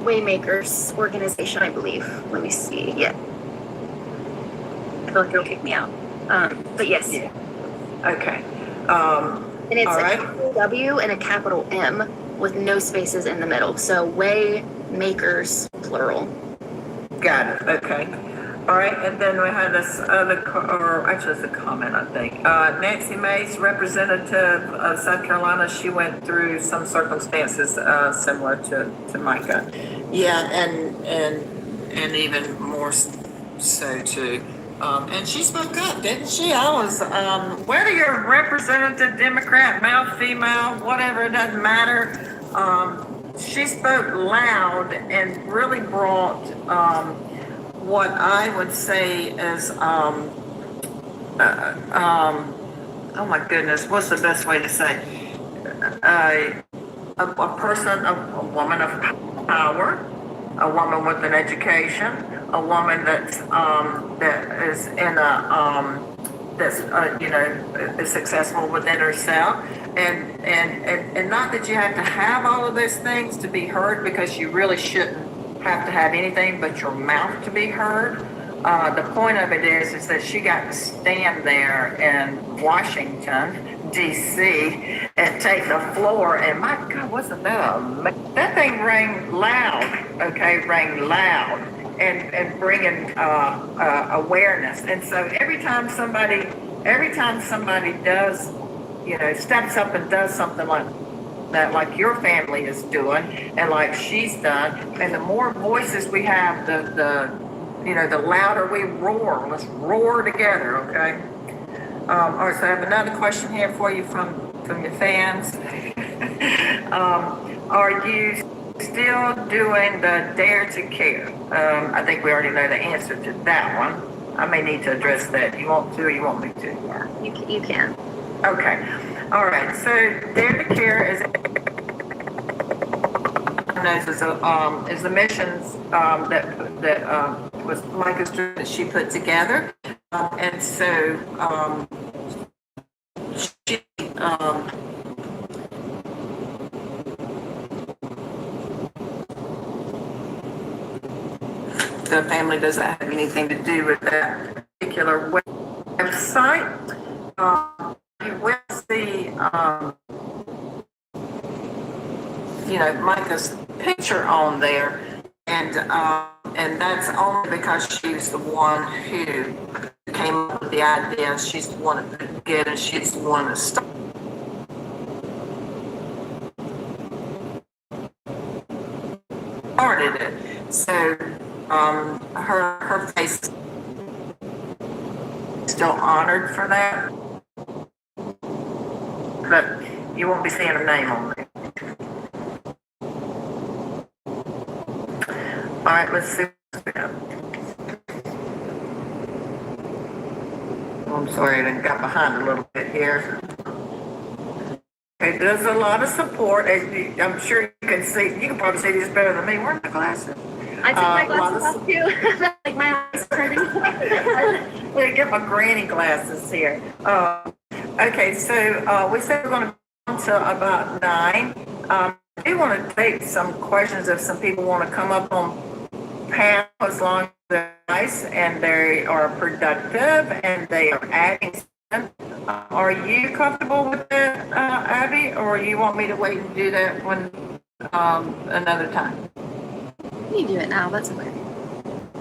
[SPEAKER 2] Waymakers organization, I believe. Let me see. Yeah. I feel like it'll kick me out. But yes.
[SPEAKER 1] Yeah. Okay.
[SPEAKER 2] And it's
[SPEAKER 1] all
[SPEAKER 2] a
[SPEAKER 1] right.
[SPEAKER 2] capital W and a capital M with no spaces in the middle. So Waymakers, plural.
[SPEAKER 1] Got it. Okay. All right. And then we had this other, or actually it's a comment, I think. Nancy Mace, representative of South Carolina, she went through some circumstances similar to Mica. Yeah, and even more so too. And she spoke up, didn't she? I was, whether you're a representative, Democrat, male, female, whatever, it doesn't matter. She spoke loud and really brought what I would say is, oh my goodness, what's the best way to say? A person, a woman of power, a woman with an education, a woman that's that is in a that's is successful within herself, and not that you have to have all of those things to be heard, because you really shouldn't have to have anything but your mouth to be heard. The point of it is that she got to stand there in Washington, D.C., and take the floor, and my God, wasn't that that thing rang loud, okay, rang loud, and bringing awareness. And so every time somebody does, steps up and does something that, like your family is doing, and like she's done, and the more voices we have, the louder we roar. Let's roar together, okay? All right, so I have another question here for you from your fans. Are you still doing the Dare to Care? I think we already know the answer to that one. I may need to address that. You want to, or you want me to?
[SPEAKER 2] Yeah, you can.
[SPEAKER 1] Okay. All right. So Dare to Care is the missions that was Mica's that she put together, and so she the family doesn't have anything to do with that particular website. You will see, Mica's picture on there, and that's only because she's the one who came up with the idea. She's the one that put it, and she's the one that started it. So her face is still honored for that, but you won't be seeing her name on there. All right, let's see. I'm sorry, I got behind a little bit here. It does a lot of support. I'm sure you can see. You can probably see these better than me. Where are my glasses?
[SPEAKER 2] I took my glasses off too. Like my eyes hurting.
[SPEAKER 1] Let me get my granny glasses here. Okay, so we said we're going to go to about 9. I do want to take some questions if some people want to come up on panel, as long as they're nice and they are productive and they are adding something. Are you comfortable with that, Abby, or you want me to wait and do that when another time?
[SPEAKER 2] You can do it now. That's okay.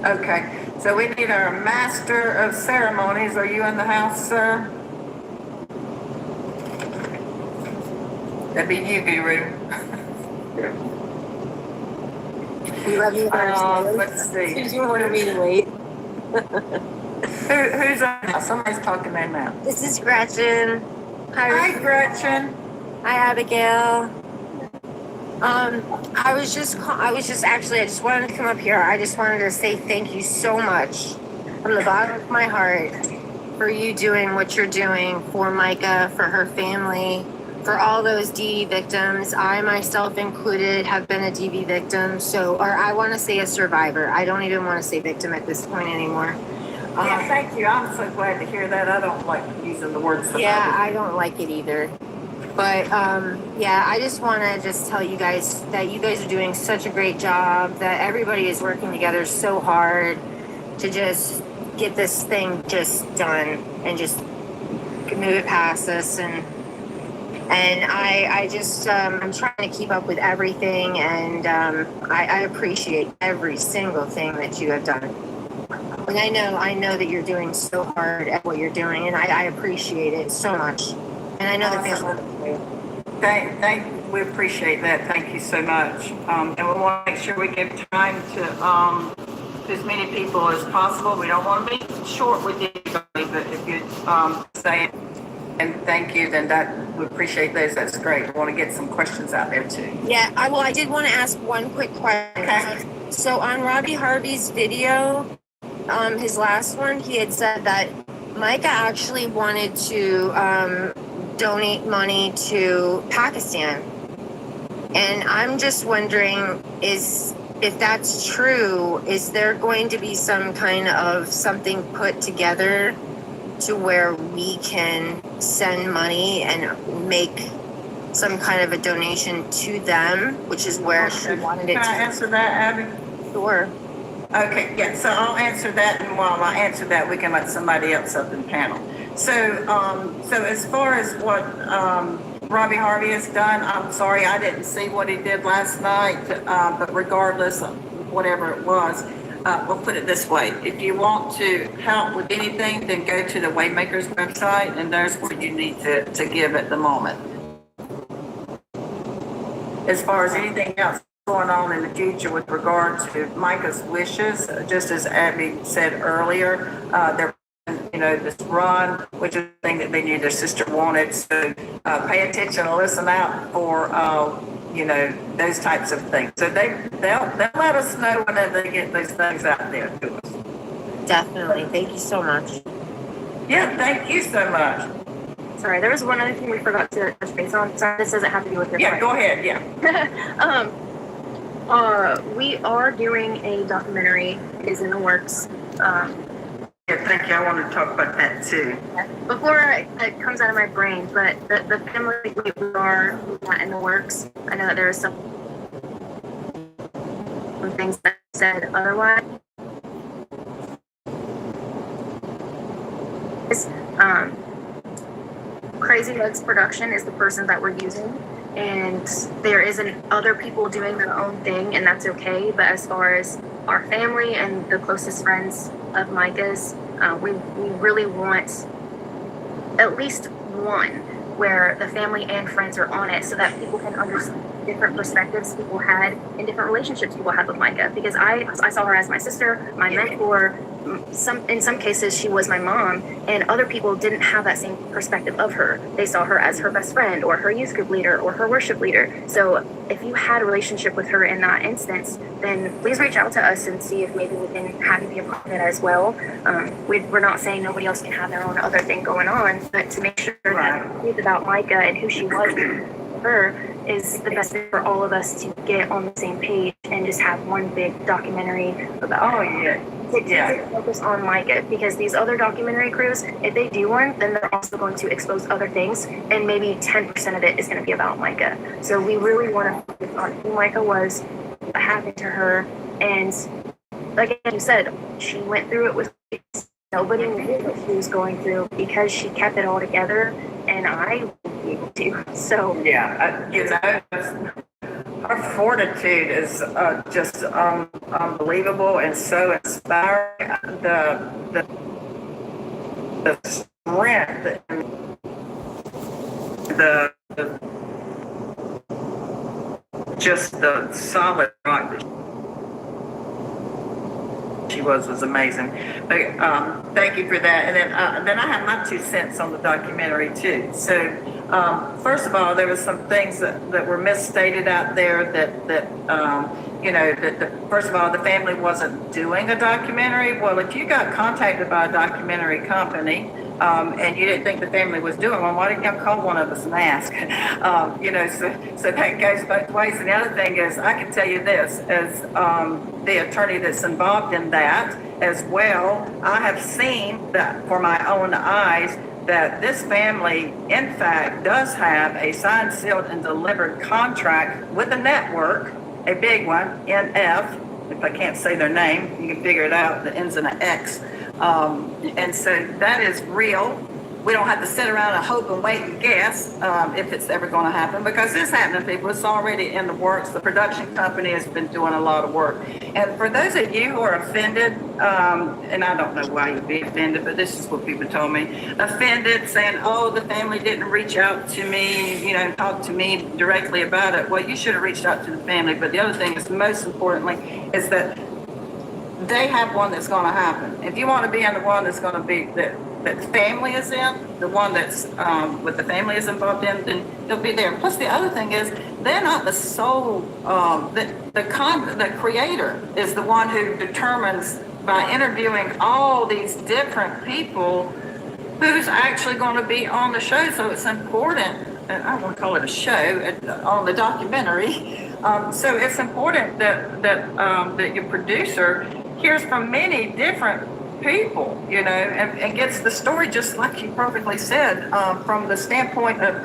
[SPEAKER 1] Okay, so we need our master of ceremonies. Are you in the house, sir? That'd be you, Guru.
[SPEAKER 2] We love you first.
[SPEAKER 1] Let's see.
[SPEAKER 2] You wanted me to wait.
[SPEAKER 1] Who's on now? Somebody's talking there now.
[SPEAKER 2] This is Gretchen.
[SPEAKER 1] Hi, Gretchen.
[SPEAKER 2] Hi, Abigail. I just wanted to come up here. I just wanted to say thank you so much from the bottom of my heart for you doing what you're doing for Mica, for her family, for all those DV victims. I myself included have been a DV victim, or I want to say a survivor. I don't even want to say victim at this point anymore.
[SPEAKER 1] Yeah, thank you. I'm so glad to hear that. I don't like using the word survivor.
[SPEAKER 2] Yeah, I don't like it either.
[SPEAKER 3] But yeah, I just want to just tell you guys that you guys are doing such a great job, that everybody is working together so hard to just get this thing just done and just move it past us. And I just I'm trying to keep up with everything, and I appreciate every single thing that you have done. And I know that you're doing so hard at what you're doing, and I appreciate it so much. And I know that there's
[SPEAKER 1] We appreciate that. Thank you so much. And we want to make sure we give time to as many people as possible. We don't want to be short with anybody, but if you say it and thank you, then we appreciate those. That's great. We want to get some questions out there too.
[SPEAKER 3] Yeah, I did want to ask one quick question.
[SPEAKER 1] Okay.
[SPEAKER 3] So on Robbie Harvey's video, his last one, he had said that Mica actually wanted to donate money to Pakistan. And I'm just wondering, if that's true, is there going to be some kind of something put together to where we can send money and make some kind of a donation to them, which is where she wanted it to.
[SPEAKER 1] Can I answer that, Abby?
[SPEAKER 3] Sure.
[SPEAKER 1] Okay, yeah, so I'll answer that, and while I answer that, we can let somebody else up in the panel. So as far as what Robbie Harvey has done, I'm sorry, I didn't see what he did last night, but regardless of whatever it was, we'll put it this way. If you want to help with anything, then go to the Waymakers website, and there's where you need to give at the moment. As far as anything else going on in the future with regard to Mica's wishes, just as Abby said earlier, they're this run, which is the thing that they knew their sister wanted. So pay attention and listen out for those types of things. So they'll let us know whenever they get those things out there to us.
[SPEAKER 3] Definitely. Thank you so much.
[SPEAKER 1] Yeah, thank you so much.
[SPEAKER 2] Sorry, there was one other thing we forgot to touch base on. Sorry, this doesn't have to do with your
[SPEAKER 1] Yeah, go ahead. Yeah.
[SPEAKER 2] We are doing a documentary. It is in the works.
[SPEAKER 1] Yeah, thank you. I want to talk about that too.
[SPEAKER 2] Before it comes out of my brain, but the family we are not in the works. I know that there are some things that said otherwise. Crazy Legs Production is the person that we're using, and there isn't other people doing their own thing, and that's okay. But as far as our family and the closest friends of Mica's, we really want at least one where the family and friends are on it, so that people can understand different perspectives people had and different relationships people had with Mica. Because I saw her as my sister, my mentor. In some cases, she was my mom, and other people didn't have that same perspective of her. They saw her as her best friend, or her youth group leader, or her worship leader. So if you had a relationship with her in that instance, then please reach out to us and see if maybe we can have you be a part of it as well. We're not saying nobody else can have their own other thing going on, but to make sure that the truth about Mica and who she was her is the best thing for all of us to get on the same page and just have one big documentary about to focus on Mica, because these other documentary crews, if they do one, then they're also going to expose other things, and maybe 10% of it is going to be about Mica. So we really want to focus on who Mica was, what happened to her, and like you said, she went through it with nobody knew what she was going through because she kept it all together, and I wouldn't be able to. So
[SPEAKER 1] her fortitude is just unbelievable and so inspiring. The strength and just the solid rock she was amazing. But, thank you for that. And then I have my 2 cents on the documentary too. So first of all, there was some things that were misstated out there that first of all, the family wasn't doing a documentary. Well, if you got contacted by a documentary company and you didn't think the family was doing one, why didn't you call one of us and ask? So that goes both ways. And the other thing is, I can tell you this, as the attorney that's involved in that as well, I have seen that for my own eyes that this family, in fact, does have a signed, sealed, and delivered contract with a network, a big one, NF. If I can't say their name, you can figure it out. The ends in an X. And so that is real. We don't have to sit around and hope and wait and guess if it's ever going to happen, because it's happening, people. It's already in the works. The production company has been doing a lot of work. And for those of you who are offended, and I don't know why you'd be offended, but this is what people told me, offended, saying, oh, the family didn't reach out to me, talk to me directly about it. Well, you should have reached out to the family. But the other thing is, most importantly, is that they have one that's going to happen. If you want to be in the one that's going to be that the family is in, the one that's what the family is involved in, then they'll be there. Plus, the other thing is, they're not the sole. The creator is the one who determines, by interviewing all these different people, who's actually going to be on the show. So it's important. And I want to call it a show on the documentary. So it's important that your producer hears from many different people, and gets the story, just like you perfectly said, from the standpoint of,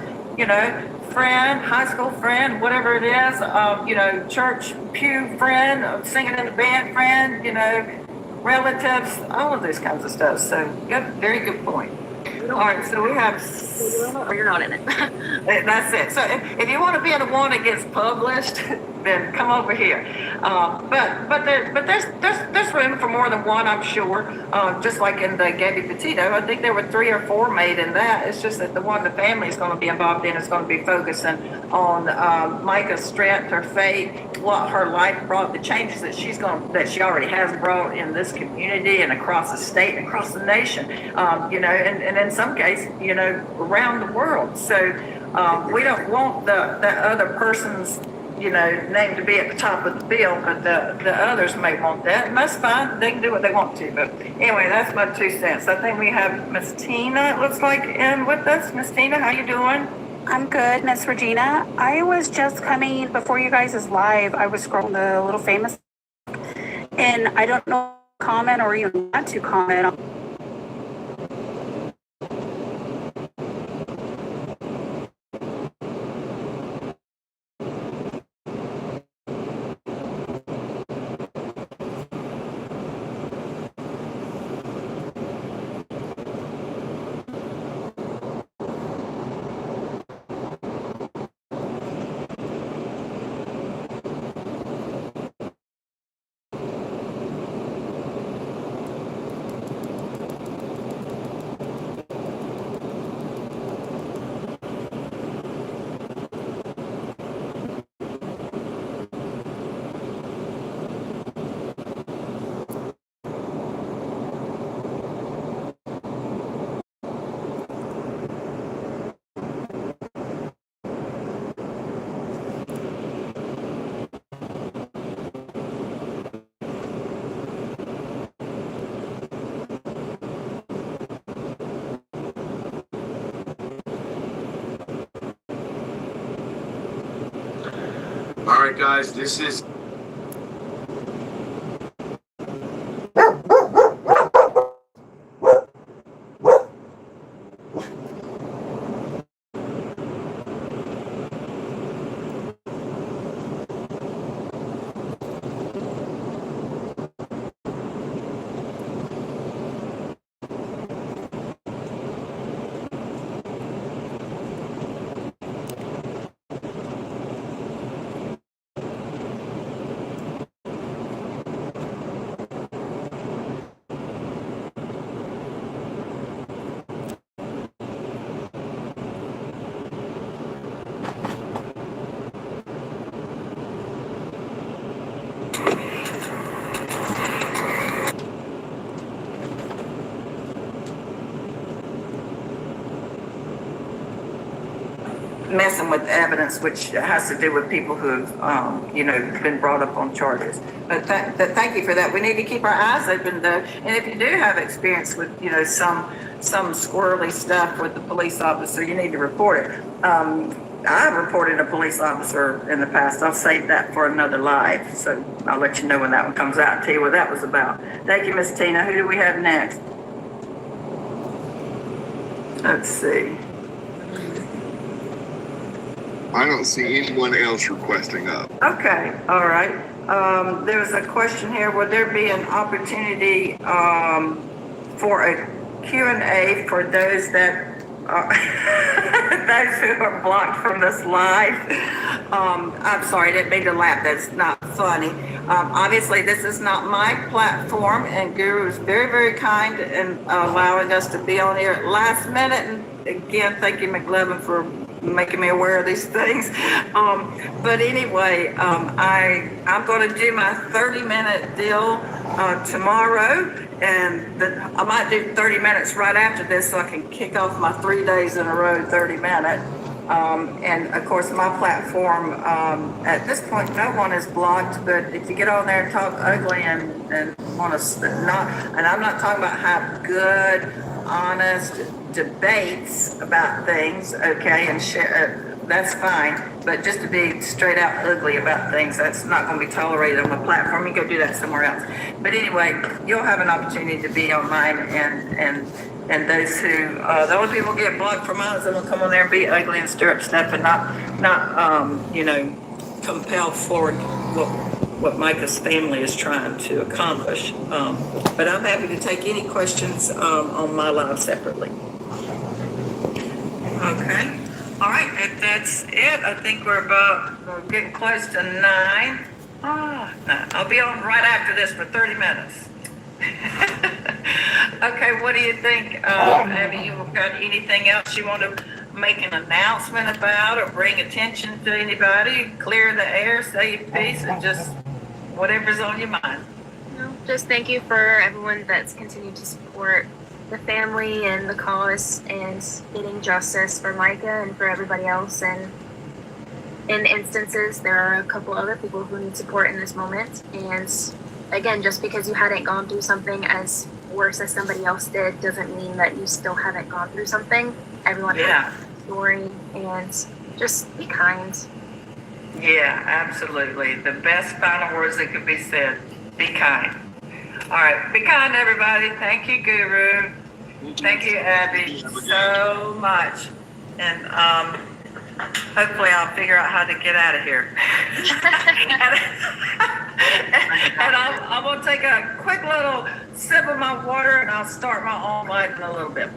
[SPEAKER 1] friend, high school friend, whatever it is, church pew friend, singing in the band friend, relatives, all of those kinds of stuff. So good, very good point. All right, so we have,
[SPEAKER 2] or you're not in it.
[SPEAKER 1] that's it. So if you want to be in the one that gets published, then come over here. But there's room for more than one, I'm sure. Just like in the Gabby Petito, I think there were 3 or 4 made in that. It's just that the one the family is going to be involved in is going to be focusing on Mica's strength, her faith, what her life brought, the changes that she already has brought in this community and across the state and across the nation. And in some cases, around the world. So we don't want the other person's name to be at the top of the bill, but the others may want that, and that's fine. They can do what they want to. But anyway, that's my 2 cents. I think we have Miss Tina, it looks like, in with us. Miss Tina, how you doing?
[SPEAKER 4] I'm good, Miss Regina. I was just coming before you guys is live. I was scrolling the Little Famous, and I don't know comment or even want to comment on.
[SPEAKER 5] All right, guys, this is
[SPEAKER 1] messing with evidence, which has to do with people who have, been brought up on charges. But thank you for that. We need to keep our eyes open, though. And if you do have experience with, some squirrely stuff with the police officer, you need to report it. I reported a police officer in the past. I'll save that for another live. So I'll let you know when that one comes out and tell you what that was about. Thank you, Miss Tina. Who do we have next? Let's see.
[SPEAKER 6] I don't see anyone else requesting up.
[SPEAKER 1] Okay, all right. There's a question here. Would there be an opportunity for a Q&A for those that are those who are blocked from this live? I'm sorry, I didn't mean to laugh. That's not funny. Obviously, this is not my platform, and Guru is very, very kind in allowing us to be on here at last minute. And again, thank you, McLevin, for making me aware of these things. But anyway, I'm going to do my 30-minute deal tomorrow, and I might do 30 minutes right after this so I can kick off my 3 days in a row, 30-minute. And of course, my platform, at this point, no one is blocked, but if you get on there and talk ugly and want to not, and I'm not talking about have good, honest debates about things, okay, and share, that's fine, but just to be straight out ugly about things, that's not going to be tolerated on the platform. You go do that somewhere else. But anyway, you'll have an opportunity to be on mine, and those who, the only people who get blocked from us, will come on there and be ugly and stir up stuff and not compel forward what Mica's family is trying to accomplish. But I'm happy to take any questions on my live separately. Okay. All right. If that's it, I think we're getting close to 9. No, I'll be on right after this for 30 minutes. Okay, what do you think? Abby, you got anything else you want to make an announcement about or bring attention to anybody? Clear the air, say your piece, and just whatever's on your mind.
[SPEAKER 2] No, just thank you for everyone that's continued to support the family and the cause and getting justice for Mica and for everybody else. And in instances, there are a couple other people who need support in this moment. And again, just because you hadn't gone through something as worse as somebody else did doesn't mean that you still haven't gone through something. Everyone has a story, and just be kind.
[SPEAKER 1] Yeah, absolutely. The best final words that could be said. Be kind. All right, be kind, everybody. Thank you, Guru. Thank you, Abby, so much. And hopefully I'll figure out how to get out of here. and I'm going to take a quick little sip of my water, and I'll start my own life in a little bit.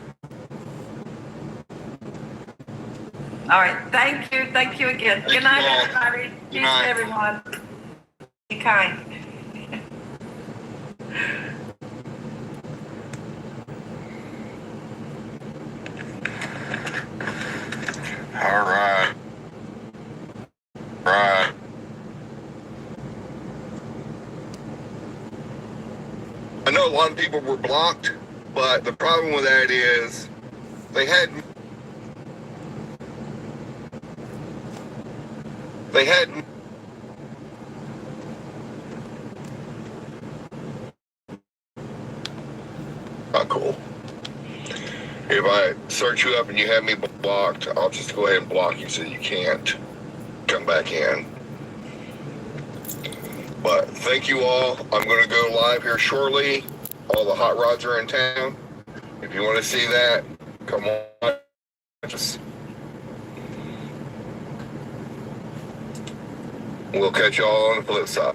[SPEAKER 1] All right, thank you again. Good night, everybody. Peace to everyone. Be kind.
[SPEAKER 6] All right. Right. I know a lot of people were blocked, but the problem with that is they hadn't not cool. If I search you up and you have me blocked, I'll just go ahead and block you so you can't come back in. But thank you all. I'm going to go live here shortly. All the hot rods are in town. If you want to see that, come on. We'll catch y'all on the flip side.